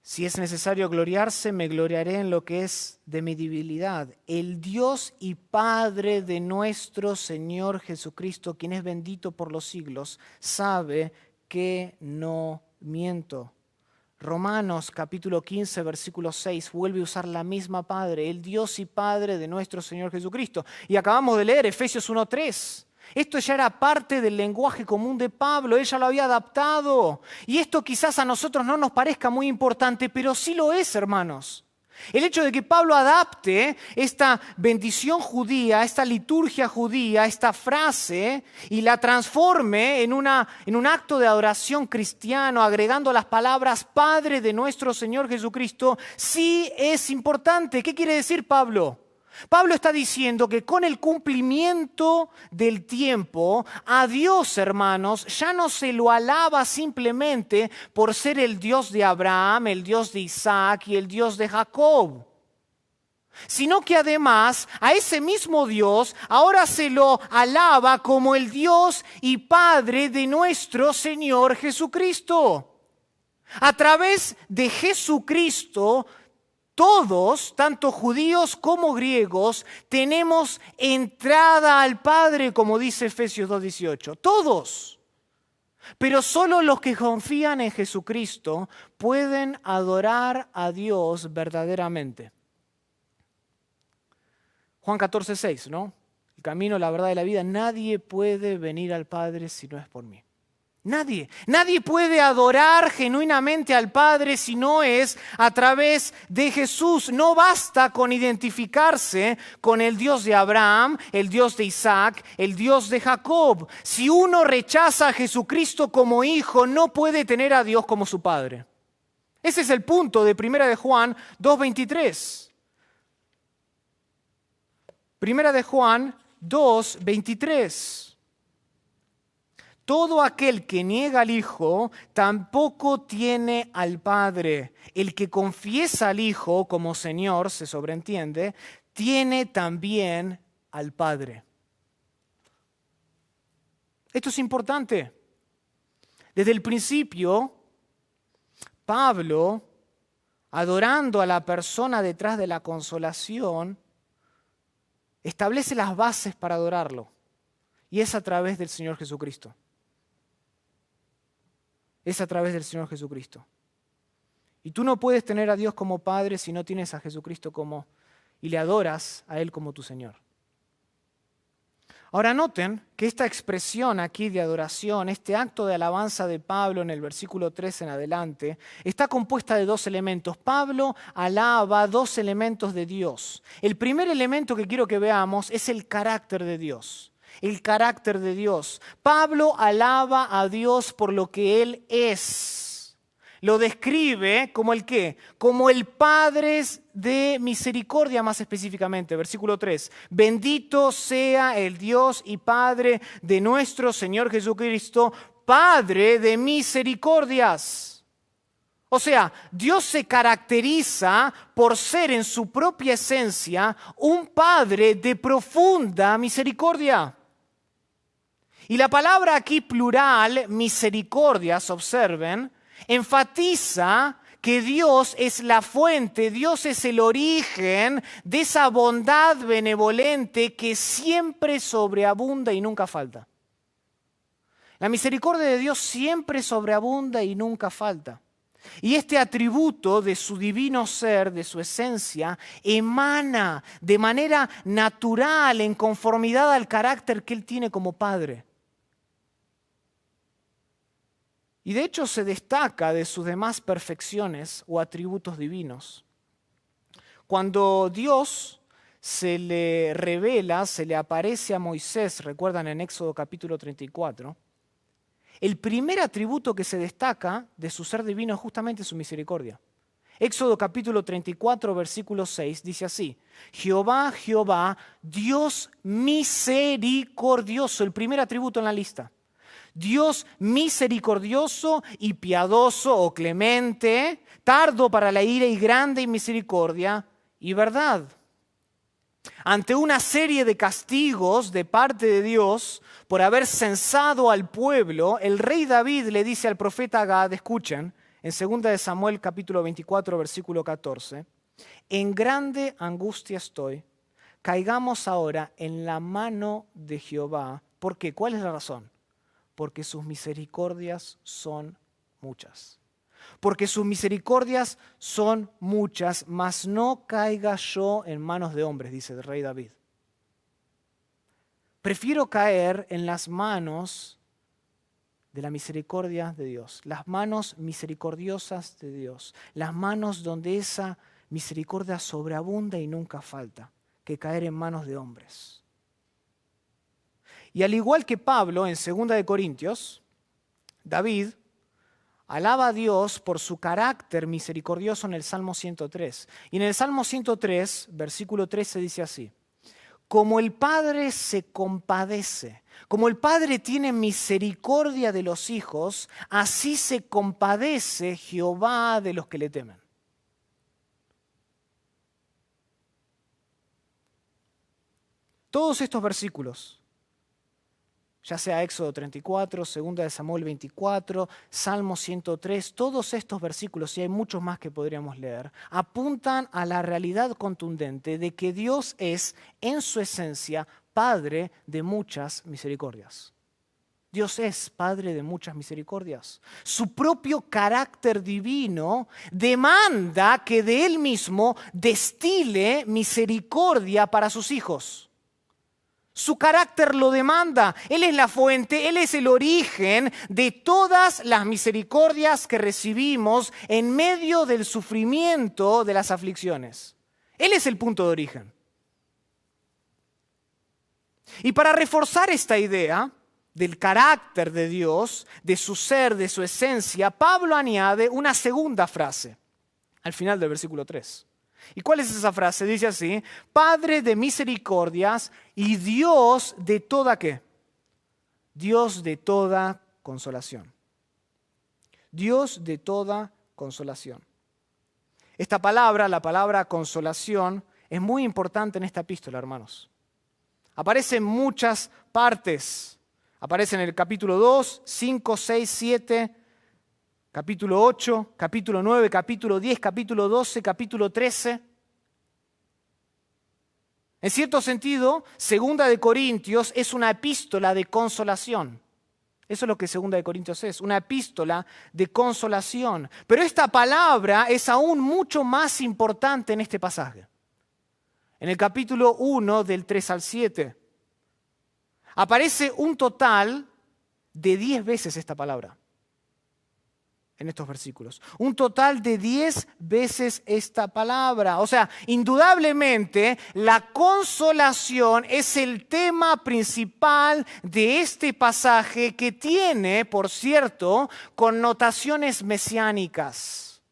Si es necesario gloriarse, me gloriaré en lo que es de mi debilidad. El Dios y Padre de nuestro Señor Jesucristo, quien es bendito por los siglos, sabe que no miento. Romanos capítulo 15, versículo 6, vuelve a usar la misma Padre, el Dios y Padre de nuestro Señor Jesucristo. Y acabamos de leer Efesios 1:3. Esto ya era parte del lenguaje común de Pablo, él ya lo había adaptado. Y esto quizás a nosotros no nos parezca muy importante, pero sí lo es, hermanos. El hecho de que Pablo adapte esta bendición judía, esta liturgia judía, esta frase, y la transforme en un acto de adoración cristiano, agregando las palabras Padre de nuestro Señor Jesucristo, sí es importante. ¿Qué quiere decir Pablo? Pablo está diciendo que con el cumplimiento del tiempo, a Dios, hermanos, ya no se lo alaba simplemente por ser el Dios de Abraham, el Dios de Isaac y el Dios de Jacob, sino que además a ese mismo Dios ahora se lo alaba como el Dios y Padre de nuestro Señor Jesucristo. A través de Jesucristo, Todos, tanto judíos como griegos, tenemos entrada al Padre, como dice Efesios 2:18. Todos. Pero solo los que confían en Jesucristo pueden adorar a Dios verdaderamente. Juan 14:6, ¿no? El camino, la verdad y la vida. Nadie puede venir al Padre si no es por mí. Nadie puede adorar genuinamente al Padre si no es a través de Jesús. No basta con identificarse con el Dios de Abraham, el Dios de Isaac, el Dios de Jacob. Si uno rechaza a Jesucristo como hijo, no puede tener a Dios como su Padre. Ese es el punto de 1 de Juan 2:23. 1 de Juan 2:23. Todo aquel que niega al Hijo tampoco tiene al Padre. El que confiesa al Hijo como Señor, se sobreentiende, tiene también al Padre. Esto es importante. Desde el principio, Pablo, adorando a la persona detrás de la consolación, establece las bases para adorarlo. Y es a través del Señor Jesucristo. Es a través del Señor Jesucristo. Y tú no puedes tener a Dios como Padre si no tienes a Jesucristo y le adoras a Él como tu Señor. Ahora noten que esta expresión aquí de adoración, este acto de alabanza de Pablo en el versículo 3 en adelante, está compuesta de dos elementos. Pablo alaba dos elementos de Dios. El primer elemento que quiero que veamos es el carácter de Dios. El carácter de Dios. Pablo alaba a Dios por lo que Él es. Lo describe como el ¿qué? Como el Padre de misericordia, más específicamente. Versículo 3. Bendito sea el Dios y Padre de nuestro Señor Jesucristo, Padre de misericordias. O sea, Dios se caracteriza por ser en su propia esencia un Padre de profunda misericordia. Y la palabra aquí plural, misericordias, observen, enfatiza que Dios es la fuente, Dios es el origen de esa bondad benevolente que siempre sobreabunda y nunca falta. La misericordia de Dios siempre sobreabunda y nunca falta. Y este atributo de su divino ser, de su esencia, emana de manera natural, en conformidad al carácter que Él tiene como Padre. Y de hecho se destaca de sus demás perfecciones o atributos divinos. Cuando Dios se le revela, se le aparece a Moisés, recuerdan en Éxodo capítulo 34, el primer atributo que se destaca de su ser divino es justamente su misericordia. Éxodo capítulo 34, versículo 6 dice así: Jehová, Jehová, Dios misericordioso, el primer atributo en la lista. Dios misericordioso y piadoso o clemente, tardo para la ira y grande en misericordia y verdad. Ante una serie de castigos de parte de Dios por haber censado al pueblo, el rey David le dice al profeta Gad, escuchen, en 2 de Samuel capítulo 24, versículo 14, en grande angustia estoy, caigamos ahora en la mano de Jehová. ¿Por qué? ¿Cuál es la razón? Porque sus misericordias son muchas. Porque sus misericordias son muchas, mas no caiga yo en manos de hombres, dice el rey David. Prefiero caer en las manos de la misericordia de Dios, las manos misericordiosas de Dios, las manos donde esa misericordia sobreabunda y nunca falta, que caer en manos de hombres. Y al igual que Pablo en 2 de Corintios, David alaba a Dios por su carácter misericordioso en el Salmo 103. Y en el Salmo 103, versículo 13 dice así: como el Padre se compadece, como el Padre tiene misericordia de los hijos, así se compadece Jehová de los que le temen. Todos estos versículos ya sea Éxodo 34, 2 de Samuel 24, Salmo 103, todos estos versículos, y hay muchos más que podríamos leer, apuntan a la realidad contundente de que Dios es, en su esencia, Padre de muchas misericordias. Dios es Padre de muchas misericordias. Su propio carácter divino demanda que de Él mismo destile misericordia para sus hijos. Su carácter lo demanda. Él es la fuente, Él es el origen de todas las misericordias que recibimos en medio del sufrimiento de las aflicciones. Él es el punto de origen. Y para reforzar esta idea del carácter de Dios, de su ser, de su esencia, Pablo añade una segunda frase al final del versículo 3. ¿Y cuál es esa frase? Dice así: Padre de misericordias y Dios de toda ¿qué? Dios de toda consolación. Dios de toda consolación. Esta palabra, la palabra consolación, es muy importante en esta epístola, hermanos. Aparece en muchas partes. Aparece en el capítulo 2, 5, 6, 7, capítulo 8, capítulo 9, capítulo 10, capítulo 12, capítulo 13. En cierto sentido, 2 de Corintios es una epístola de consolación. Eso es lo que 2 de Corintios es, una epístola de consolación. Pero esta palabra es aún mucho más importante en este pasaje. En el capítulo 1, del 3 al 7, aparece un total de 10 veces esta palabra en estos versículos. Un total de 10 veces esta palabra. O sea, indudablemente la consolación es el tema principal de este pasaje, que tiene, por cierto, connotaciones mesiánicas.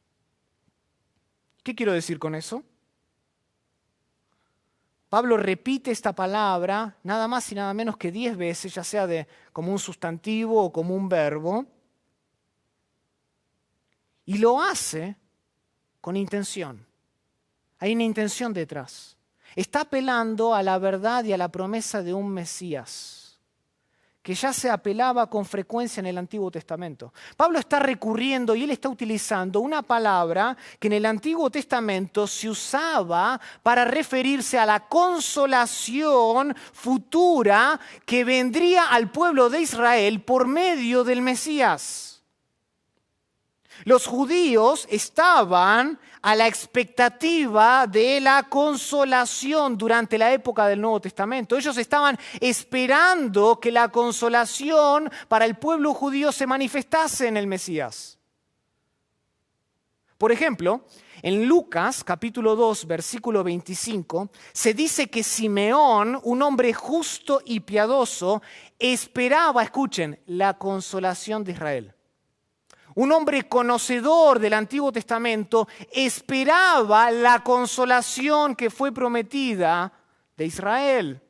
¿Qué quiero decir con eso? Pablo repite esta palabra nada más y nada menos que 10 veces, ya sea como un sustantivo o como un verbo, y lo hace con intención. Hay una intención detrás. Está apelando a la verdad y a la promesa de un Mesías, que ya se apelaba con frecuencia en el Antiguo Testamento. Pablo está recurriendo y él está utilizando una palabra que en el Antiguo Testamento se usaba para referirse a la consolación futura que vendría al pueblo de Israel por medio del Mesías. Los judíos estaban a la expectativa de la consolación durante la época del Nuevo Testamento. Ellos estaban esperando que la consolación para el pueblo judío se manifestase en el Mesías. Por ejemplo, en Lucas capítulo 2, versículo 25, se dice que Simeón, un hombre justo y piadoso, esperaba, escuchen, la consolación de Israel. Un hombre conocedor del Antiguo Testamento esperaba la consolación que fue prometida de Israel.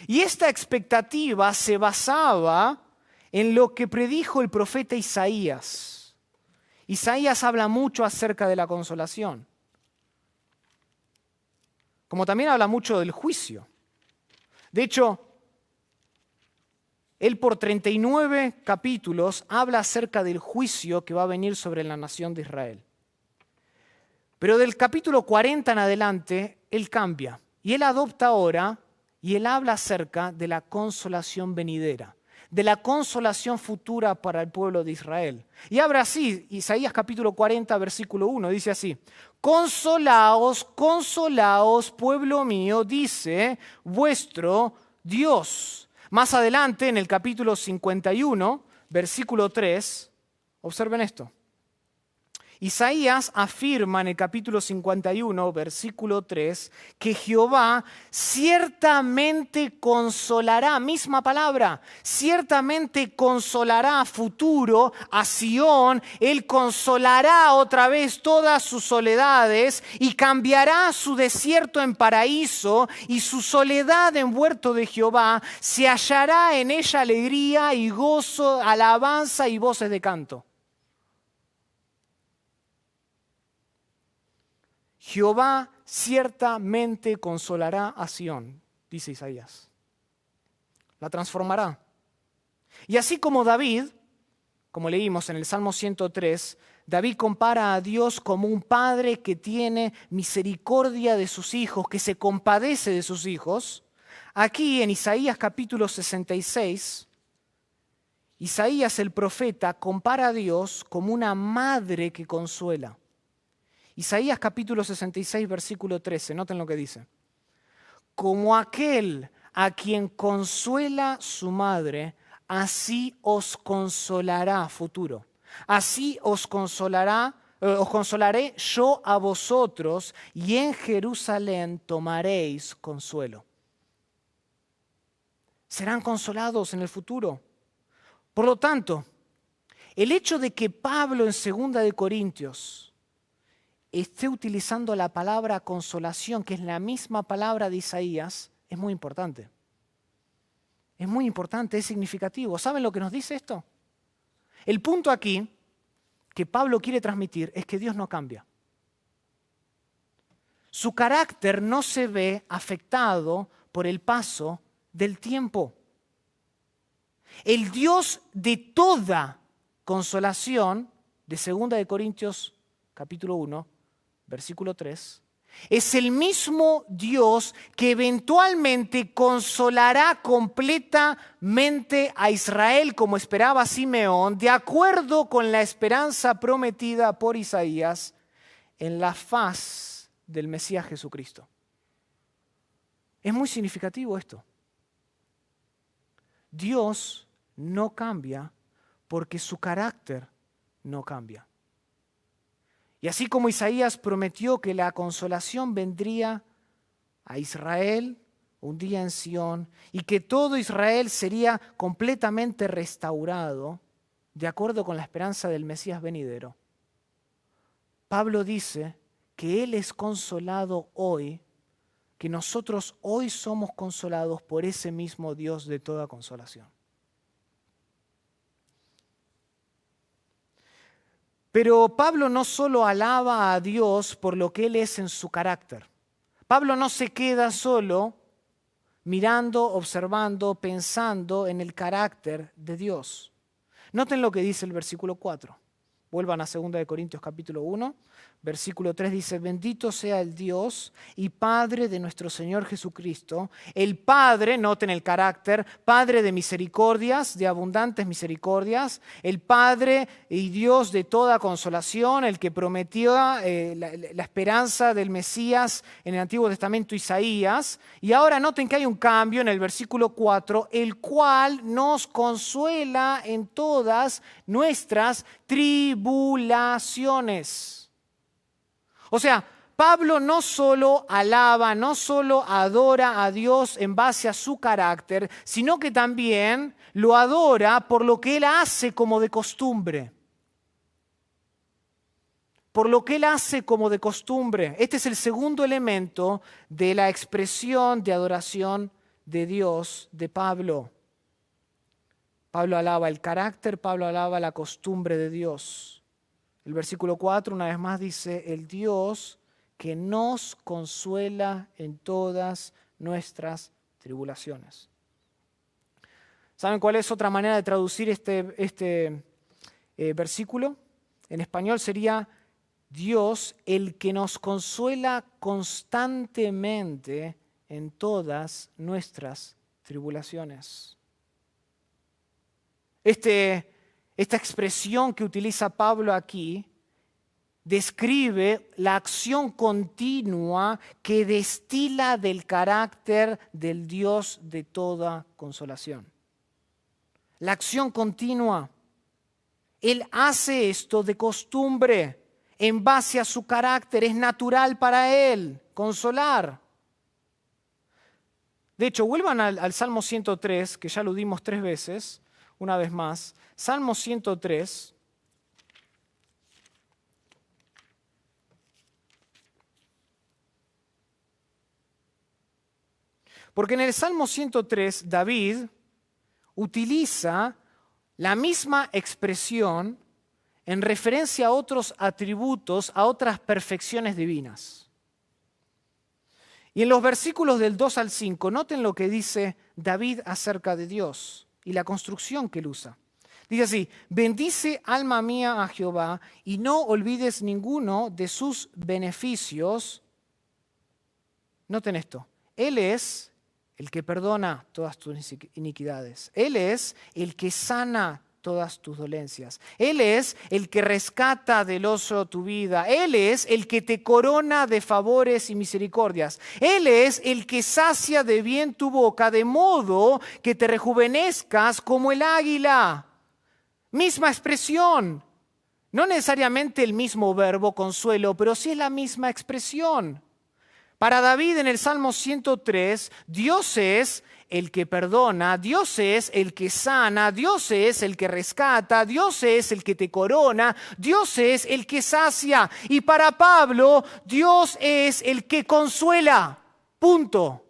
Y esta expectativa se basaba en lo que predijo el profeta Isaías. Isaías habla mucho acerca de la consolación, como también habla mucho del juicio. De hecho, él por 39 capítulos habla acerca del juicio que va a venir sobre la nación de Israel. Pero del capítulo 40 en adelante, él cambia. Y él adopta ahora, y él habla acerca de la consolación venidera, de la consolación futura para el pueblo de Israel. Y habla así, Isaías capítulo 40, versículo 1, dice así: Consolaos, consolaos, pueblo mío, dice vuestro Dios. Más adelante, en el capítulo 51, versículo 3, observen esto. Isaías afirma en el capítulo 51, versículo 3, que Jehová ciertamente consolará, misma palabra, ciertamente consolará a futuro a Sión. Él consolará otra vez todas sus soledades y cambiará su desierto en paraíso, y su soledad en huerto de Jehová. Se hallará en ella alegría y gozo, alabanza y voces de canto. Jehová ciertamente consolará a Sión, dice Isaías. La transformará. Y así como David, como leímos en el Salmo 103, David compara a Dios como un padre que tiene misericordia de sus hijos, que se compadece de sus hijos. Aquí en Isaías capítulo 66, Isaías el profeta compara a Dios como una madre que consuela. Isaías capítulo 66, versículo 13, noten lo que dice. Como aquel a quien consuela su madre, así os consolará, futuro. Así os consolaré yo a vosotros, y en Jerusalén tomaréis consuelo. Serán consolados en el futuro. Por lo tanto, el hecho de que Pablo en 2 de Corintios esté utilizando la palabra consolación, que es la misma palabra de Isaías, es muy importante. Es muy importante, es significativo. ¿Saben lo que nos dice esto? El punto aquí que Pablo quiere transmitir es que Dios no cambia. Su carácter no se ve afectado por el paso del tiempo. El Dios de toda consolación, de 2 de Corintios capítulo 1, versículo 3, es el mismo Dios que eventualmente consolará completamente a Israel como esperaba Simeón, de acuerdo con la esperanza prometida por Isaías en la faz del Mesías Jesucristo. Es muy significativo esto. Dios no cambia porque su carácter no cambia. Y así como Isaías prometió que la consolación vendría a Israel un día en Sión y que todo Israel sería completamente restaurado de acuerdo con la esperanza del Mesías venidero, Pablo dice que Él es consolado hoy, que nosotros hoy somos consolados por ese mismo Dios de toda consolación. Pero Pablo no solo alaba a Dios por lo que Él es en su carácter. Pablo no se queda solo mirando, observando, pensando en el carácter de Dios. Noten lo que dice el versículo 4. Vuelvan a 2 de Corintios capítulo 1, versículo 3 dice, bendito sea el Dios y Padre de nuestro Señor Jesucristo, el Padre, noten el carácter, Padre de misericordias, de abundantes misericordias, el Padre y Dios de toda consolación, el que prometió la esperanza del Mesías en el Antiguo Testamento Isaías. Y ahora noten que hay un cambio en el versículo 4, el cual nos consuela en todas nuestras tribulaciones. O sea, Pablo no solo alaba, no solo adora a Dios en base a su carácter, sino que también lo adora por lo que Él hace como de costumbre. Por lo que Él hace como de costumbre. Este es el segundo elemento de la expresión de adoración de Dios de Pablo. Pablo alaba el carácter, Pablo alaba la costumbre de Dios. El versículo 4 una vez más dice, el Dios que nos consuela en todas nuestras tribulaciones. ¿Saben cuál es otra manera de traducir este versículo? En español sería Dios el que nos consuela constantemente en todas nuestras tribulaciones. Esta expresión que utiliza Pablo aquí describe la acción continua que destila del carácter del Dios de toda consolación. La acción continua. Él hace esto de costumbre, en base a su carácter. Es natural para Él consolar. De hecho, vuelvan al Salmo 103, que ya lo dimos 3 veces. Una vez más, Salmo 103. Porque en el Salmo 103, David utiliza la misma expresión en referencia a otros atributos, a otras perfecciones divinas. Y en los versículos del 2 al 5, noten lo que dice David acerca de Dios. y la construcción que él usa. Dice así: bendice alma mía a Jehová y no olvides ninguno de sus beneficios. Noten esto: Él es el que perdona todas tus iniquidades. Él es el que sana todas tus dolencias. Él es el que rescata del oso tu vida. Él es el que te corona de favores y misericordias. Él es el que sacia de bien tu boca, de modo que te rejuvenezcas como el águila. Misma expresión. No necesariamente el mismo verbo consuelo, pero sí es la misma expresión. Para David en el Salmo 103, Dios es el que perdona, Dios es el que sana, Dios es el que rescata, Dios es el que te corona, Dios es el que sacia. Y para Pablo, Dios es el que consuela. Punto.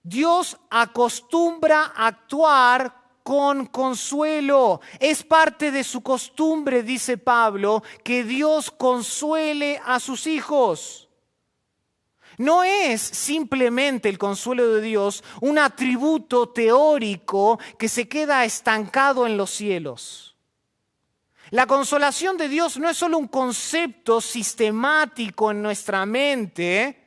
Dios acostumbra a actuar con consuelo. Es parte de su costumbre, dice Pablo, que Dios consuele a sus hijos. No es simplemente el consuelo de Dios un atributo teórico que se queda estancado en los cielos. La consolación de Dios no es solo un concepto sistemático en nuestra mente,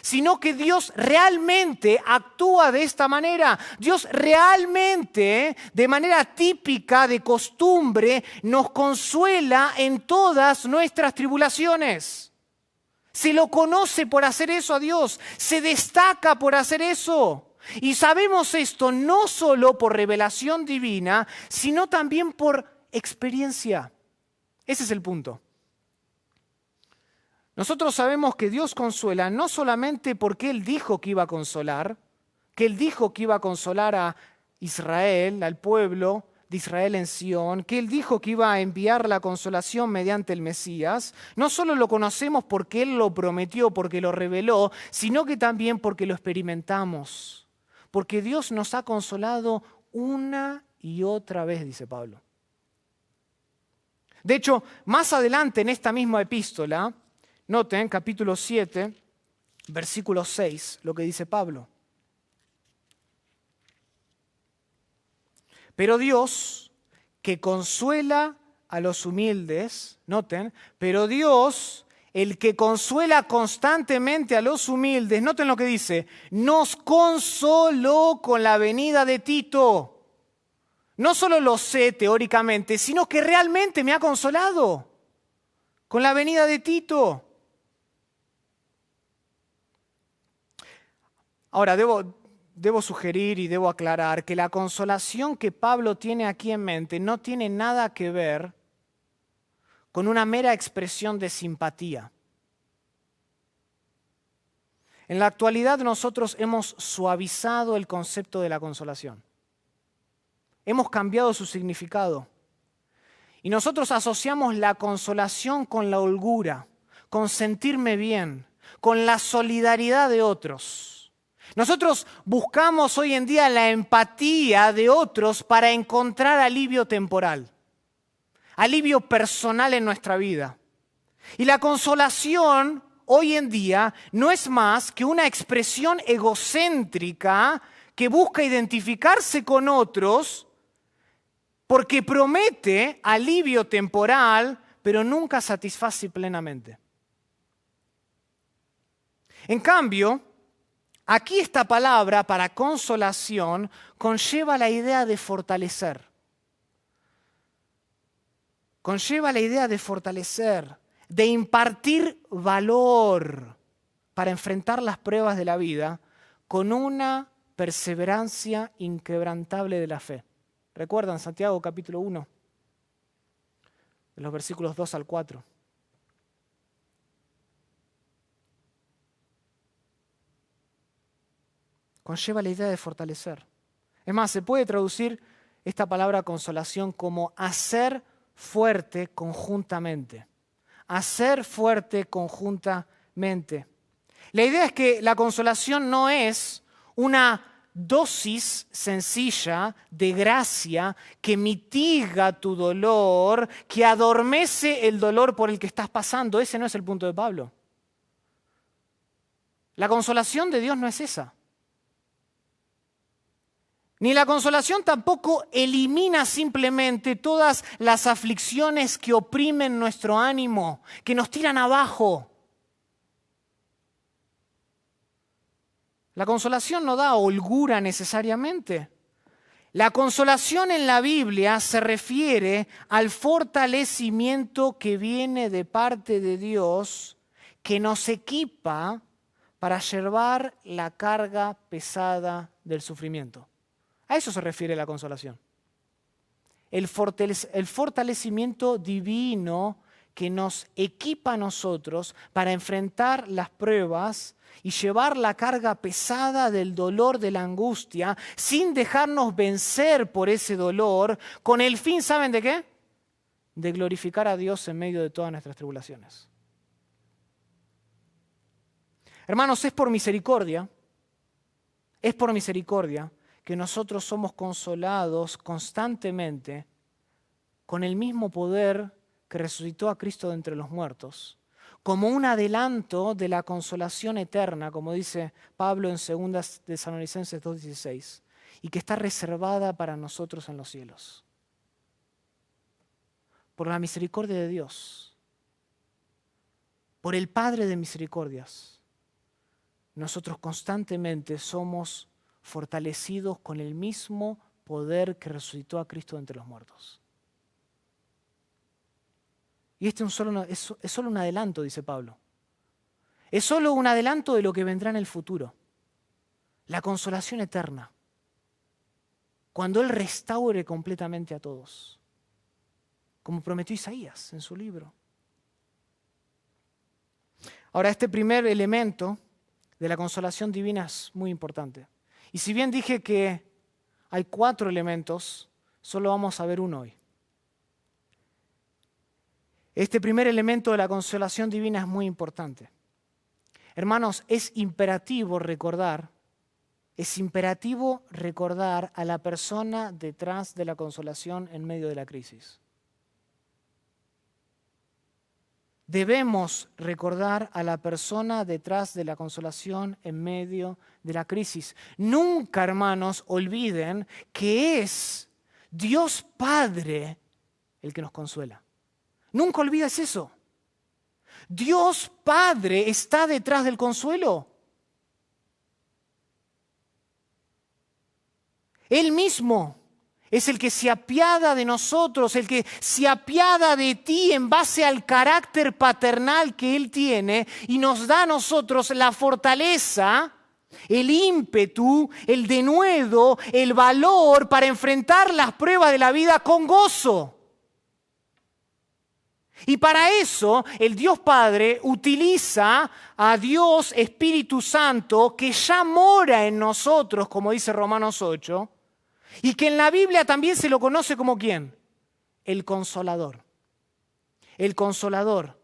sino que Dios realmente actúa de esta manera. Dios realmente, de manera típica, de costumbre, nos consuela en todas nuestras tribulaciones. Se lo conoce por hacer eso a Dios, se destaca por hacer eso. Y sabemos esto no solo por revelación divina, sino también por experiencia. Ese es el punto. Nosotros sabemos que Dios consuela no solamente porque Él dijo que iba a consolar, que Él dijo que iba a consolar a Israel, al pueblo de Israel en Sión, que Él dijo que iba a enviar la consolación mediante el Mesías. No solo lo conocemos porque Él lo prometió, porque lo reveló, sino que también porque lo experimentamos. Porque Dios nos ha consolado una y otra vez, dice Pablo. De hecho, más adelante en esta misma epístola, noten, capítulo 7, versículo 6, lo que dice Pablo. Pero Dios, que consuela a los humildes, noten, pero Dios, el que consuela constantemente a los humildes, noten lo que dice, nos consoló con la venida de Tito. No solo lo sé teóricamente, sino que realmente me ha consolado con la venida de Tito. Ahora, debo sugerir y debo aclarar que la consolación que Pablo tiene aquí en mente no tiene nada que ver con una mera expresión de simpatía. En la actualidad nosotros hemos suavizado el concepto de la consolación. Hemos cambiado su significado. Y nosotros asociamos la consolación con la holgura, con sentirme bien, con la solidaridad de otros. Nosotros buscamos hoy en día la empatía de otros para encontrar alivio temporal, alivio personal en nuestra vida. Y la consolación hoy en día no es más que una expresión egocéntrica que busca identificarse con otros porque promete alivio temporal, pero nunca satisface plenamente. En cambio, aquí esta palabra para consolación conlleva la idea de fortalecer. Conlleva la idea de fortalecer, de impartir valor para enfrentar las pruebas de la vida con una perseverancia inquebrantable de la fe. ¿Recuerdan Santiago capítulo 1? De los versículos 2 al 4. Conlleva la idea de fortalecer. Es más, se puede traducir esta palabra consolación como hacer fuerte conjuntamente. Hacer fuerte conjuntamente. La idea es que la consolación no es una dosis sencilla de gracia que mitiga tu dolor, que adormece el dolor por el que estás pasando. Ese no es el punto de Pablo. La consolación de Dios no es esa. Ni la consolación tampoco elimina simplemente todas las aflicciones que oprimen nuestro ánimo, que nos tiran abajo. La consolación no da holgura necesariamente. La consolación en la Biblia se refiere al fortalecimiento que viene de parte de Dios, que nos equipa para llevar la carga pesada del sufrimiento. A eso se refiere la consolación. El fortalecimiento divino que nos equipa a nosotros para enfrentar las pruebas y llevar la carga pesada del dolor, de la angustia, sin dejarnos vencer por ese dolor, con el fin, ¿saben de qué? De glorificar a Dios en medio de todas nuestras tribulaciones. Hermanos, es por misericordia que nosotros somos consolados constantemente con el mismo poder que resucitó a Cristo de entre los muertos, como un adelanto de la consolación eterna, como dice Pablo en 2 Tesalonicenses 2:16, y que está reservada para nosotros en los cielos. Por la misericordia de Dios, por el Padre de misericordias, nosotros constantemente somos fortalecidos con el mismo poder que resucitó a Cristo de entre los muertos. Y este es solo un adelanto, dice Pablo. Es solo un adelanto de lo que vendrá en el futuro. La consolación eterna. Cuando Él restaure completamente a todos. Como prometió Isaías en su libro. Ahora, este primer elemento de la consolación divina es muy importante. Y si bien dije que hay 4 elementos, solo vamos a ver uno hoy. Este primer elemento de la consolación divina es muy importante. Hermanos, es imperativo recordar a la persona detrás de la consolación en medio de la crisis. Debemos recordar a la persona detrás de la consolación en medio de la crisis. Nunca, hermanos, olviden que es Dios Padre el que nos consuela. Nunca olvides eso. Dios Padre está detrás del consuelo. Él mismo es el que se apiada de nosotros, el que se apiada de ti en base al carácter paternal que Él tiene y nos da a nosotros la fortaleza, el ímpetu, el denuedo, el valor para enfrentar las pruebas de la vida con gozo. Y para eso el Dios Padre utiliza a Dios Espíritu Santo que ya mora en nosotros, como dice Romanos 8, y que en la Biblia también se lo conoce como ¿quién? El Consolador. El Consolador.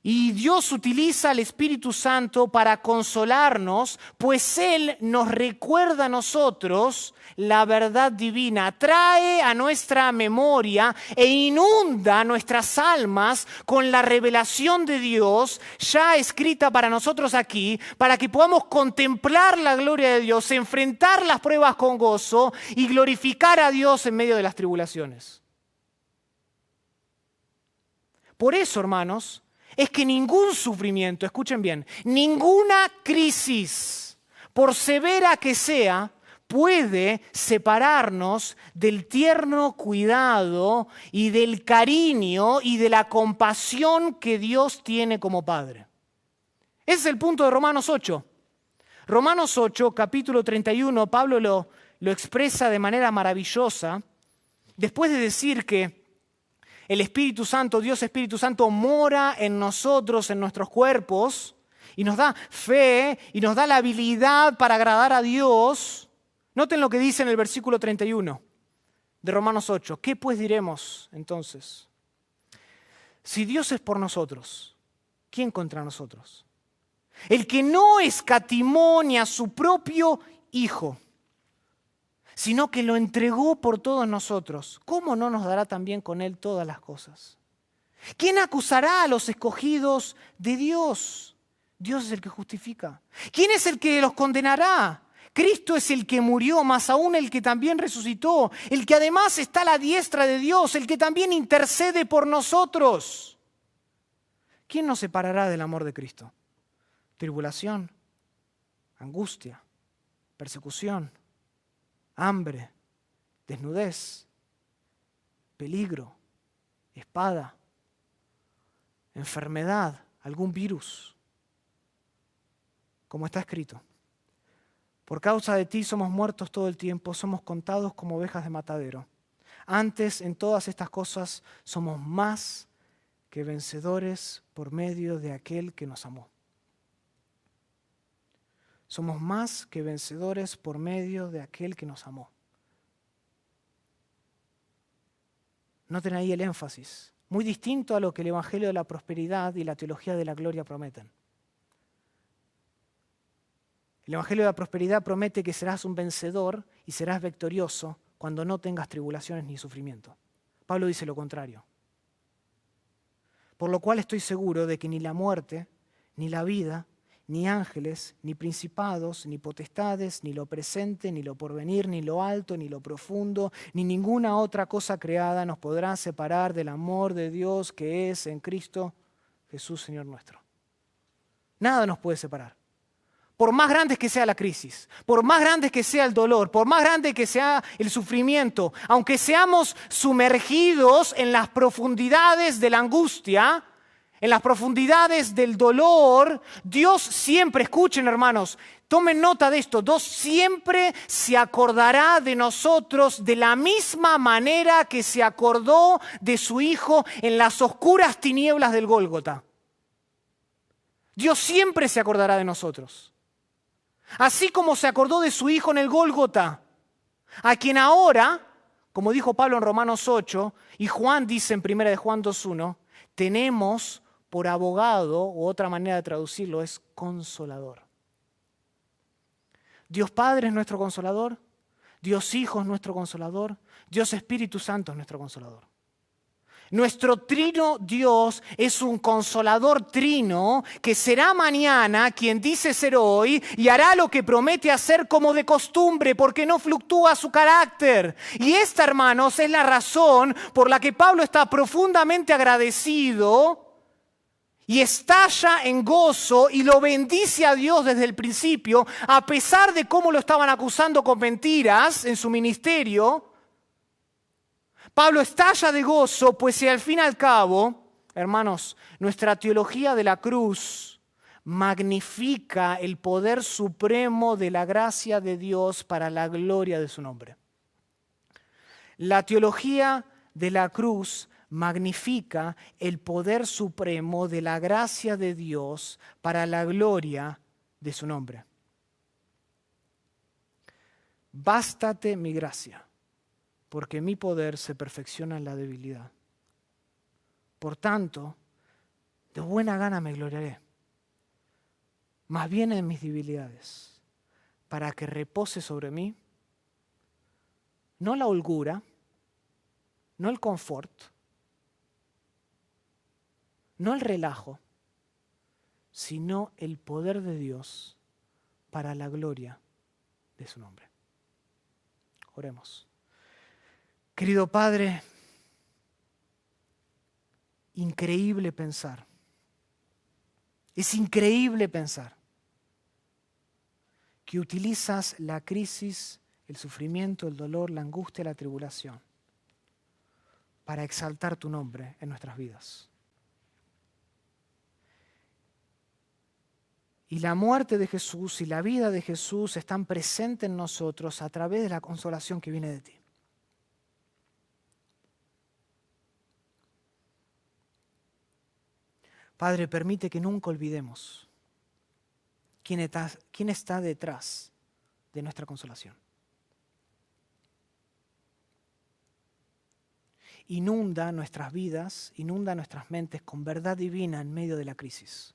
Y Dios utiliza al Espíritu Santo para consolarnos, pues Él nos recuerda a nosotros la verdad divina, trae a nuestra memoria e inunda nuestras almas con la revelación de Dios ya escrita para nosotros aquí, para que podamos contemplar la gloria de Dios, enfrentar las pruebas con gozo y glorificar a Dios en medio de las tribulaciones. Por eso, hermanos, es que ningún sufrimiento, escuchen bien, ninguna crisis, por severa que sea, puede separarnos del tierno cuidado y del cariño y de la compasión que Dios tiene como Padre. Ese es el punto de Romanos 8. Romanos 8, capítulo 31, Pablo lo expresa de manera maravillosa, después de decir que el Espíritu Santo, Dios Espíritu Santo, mora en nosotros, en nuestros cuerpos, y nos da fe y nos da la habilidad para agradar a Dios. Noten lo que dice en el versículo 31 de Romanos 8. ¿Qué pues diremos entonces? Si Dios es por nosotros, ¿quién contra nosotros? El que no escatimó ni a su propio Hijo, sino que lo entregó por todos nosotros, ¿cómo no nos dará también con Él todas las cosas? ¿Quién acusará a los escogidos de Dios? Dios es el que justifica. ¿Quién es el que los condenará? Cristo es el que murió, más aún el que también resucitó, el que además está a la diestra de Dios, el que también intercede por nosotros. ¿Quién nos separará del amor de Cristo? Tribulación, angustia, persecución, hambre, desnudez, peligro, espada, enfermedad, algún virus. Como está escrito: por causa de ti somos muertos todo el tiempo, somos contados como ovejas de matadero. Antes, en todas estas cosas, somos más que vencedores por medio de aquel que nos amó. Somos más que vencedores por medio de aquel que nos amó. Noten ahí el énfasis, muy distinto a lo que el Evangelio de la Prosperidad y la Teología de la Gloria prometen. El Evangelio de la Prosperidad promete que serás un vencedor y serás victorioso cuando no tengas tribulaciones ni sufrimiento. Pablo dice lo contrario. Por lo cual estoy seguro de que ni la muerte, ni la vida, ni ángeles, ni principados, ni potestades, ni lo presente, ni lo porvenir, ni lo alto, ni lo profundo, ni ninguna otra cosa creada nos podrá separar del amor de Dios que es en Cristo Jesús, Señor nuestro. Nada nos puede separar. Por más grande que sea la crisis, por más grande que sea el dolor, por más grande que sea el sufrimiento, aunque seamos sumergidos en las profundidades de la angustia, en las profundidades del dolor, Dios siempre, escuchen hermanos, tomen nota de esto, Dios siempre se acordará de nosotros de la misma manera que se acordó de su Hijo en las oscuras tinieblas del Gólgota. Dios siempre se acordará de nosotros. Así como se acordó de su Hijo en el Gólgota, a quien ahora, como dijo Pablo en Romanos 8, y Juan dice en 1 de Juan 2.1, tenemos por abogado, o otra manera de traducirlo es consolador. Dios Padre es nuestro consolador, Dios Hijo es nuestro consolador, Dios Espíritu Santo es nuestro consolador. Nuestro trino Dios es un consolador trino que será mañana quien dice ser hoy y hará lo que promete hacer como de costumbre porque no fluctúa su carácter. Y esta, hermanos, es la razón por la que Pablo está profundamente agradecido y estalla en gozo y lo bendice a Dios desde el principio, a pesar de cómo lo estaban acusando con mentiras en su ministerio. Pablo estalla de gozo, pues si al fin y al cabo, hermanos, nuestra teología de la cruz magnifica el poder supremo de la gracia de Dios para la gloria de su nombre. La teología de la cruz magnifica el poder supremo de la gracia de Dios para la gloria de su nombre. Bástate mi gracia, porque mi poder se perfecciona en la debilidad. Por tanto, de buena gana me gloriaré, más bien en mis debilidades, para que repose sobre mí no la holgura, no el confort, no el relajo, sino el poder de Dios para la gloria de su nombre. Oremos. Querido Padre, increíble pensar, es increíble pensar que utilizas la crisis, el sufrimiento, el dolor, la angustia, la tribulación para exaltar tu nombre en nuestras vidas. Y la muerte de Jesús y la vida de Jesús están presentes en nosotros a través de la consolación que viene de ti. Padre, permite que nunca olvidemos quién está detrás de nuestra consolación. Inunda nuestras vidas, inunda nuestras mentes con verdad divina en medio de la crisis.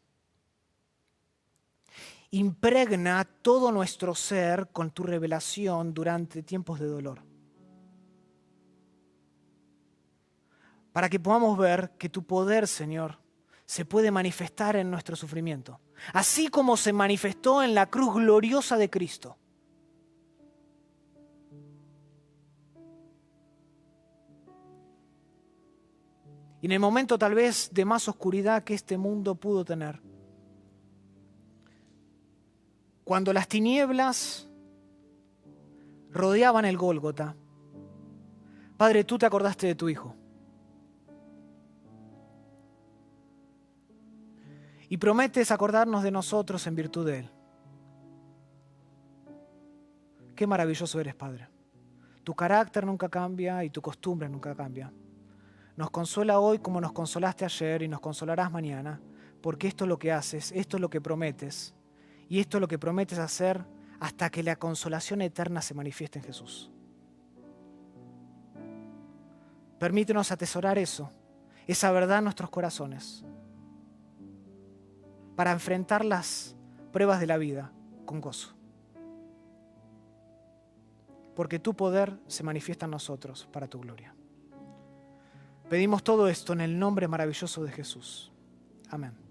Impregna todo nuestro ser con tu revelación durante tiempos de dolor. Para que podamos ver que tu poder, Señor, se puede manifestar en nuestro sufrimiento, así como se manifestó en la cruz gloriosa de Cristo. Y en el momento tal vez de más oscuridad que este mundo pudo tener, cuando las tinieblas rodeaban el Gólgota, Padre, tú te acordaste de tu Hijo. Y prometes acordarnos de nosotros en virtud de Él. Qué maravilloso eres, Padre. Tu carácter nunca cambia y tu costumbre nunca cambia. Nos consuela hoy como nos consolaste ayer y nos consolarás mañana, porque esto es lo que haces, esto es lo que prometes, y esto es lo que prometes hacer hasta que la consolación eterna se manifieste en Jesús. Permítenos atesorar eso, esa verdad en nuestros corazones, para enfrentar las pruebas de la vida con gozo. Porque tu poder se manifiesta en nosotros para tu gloria. Pedimos todo esto en el nombre maravilloso de Jesús. Amén.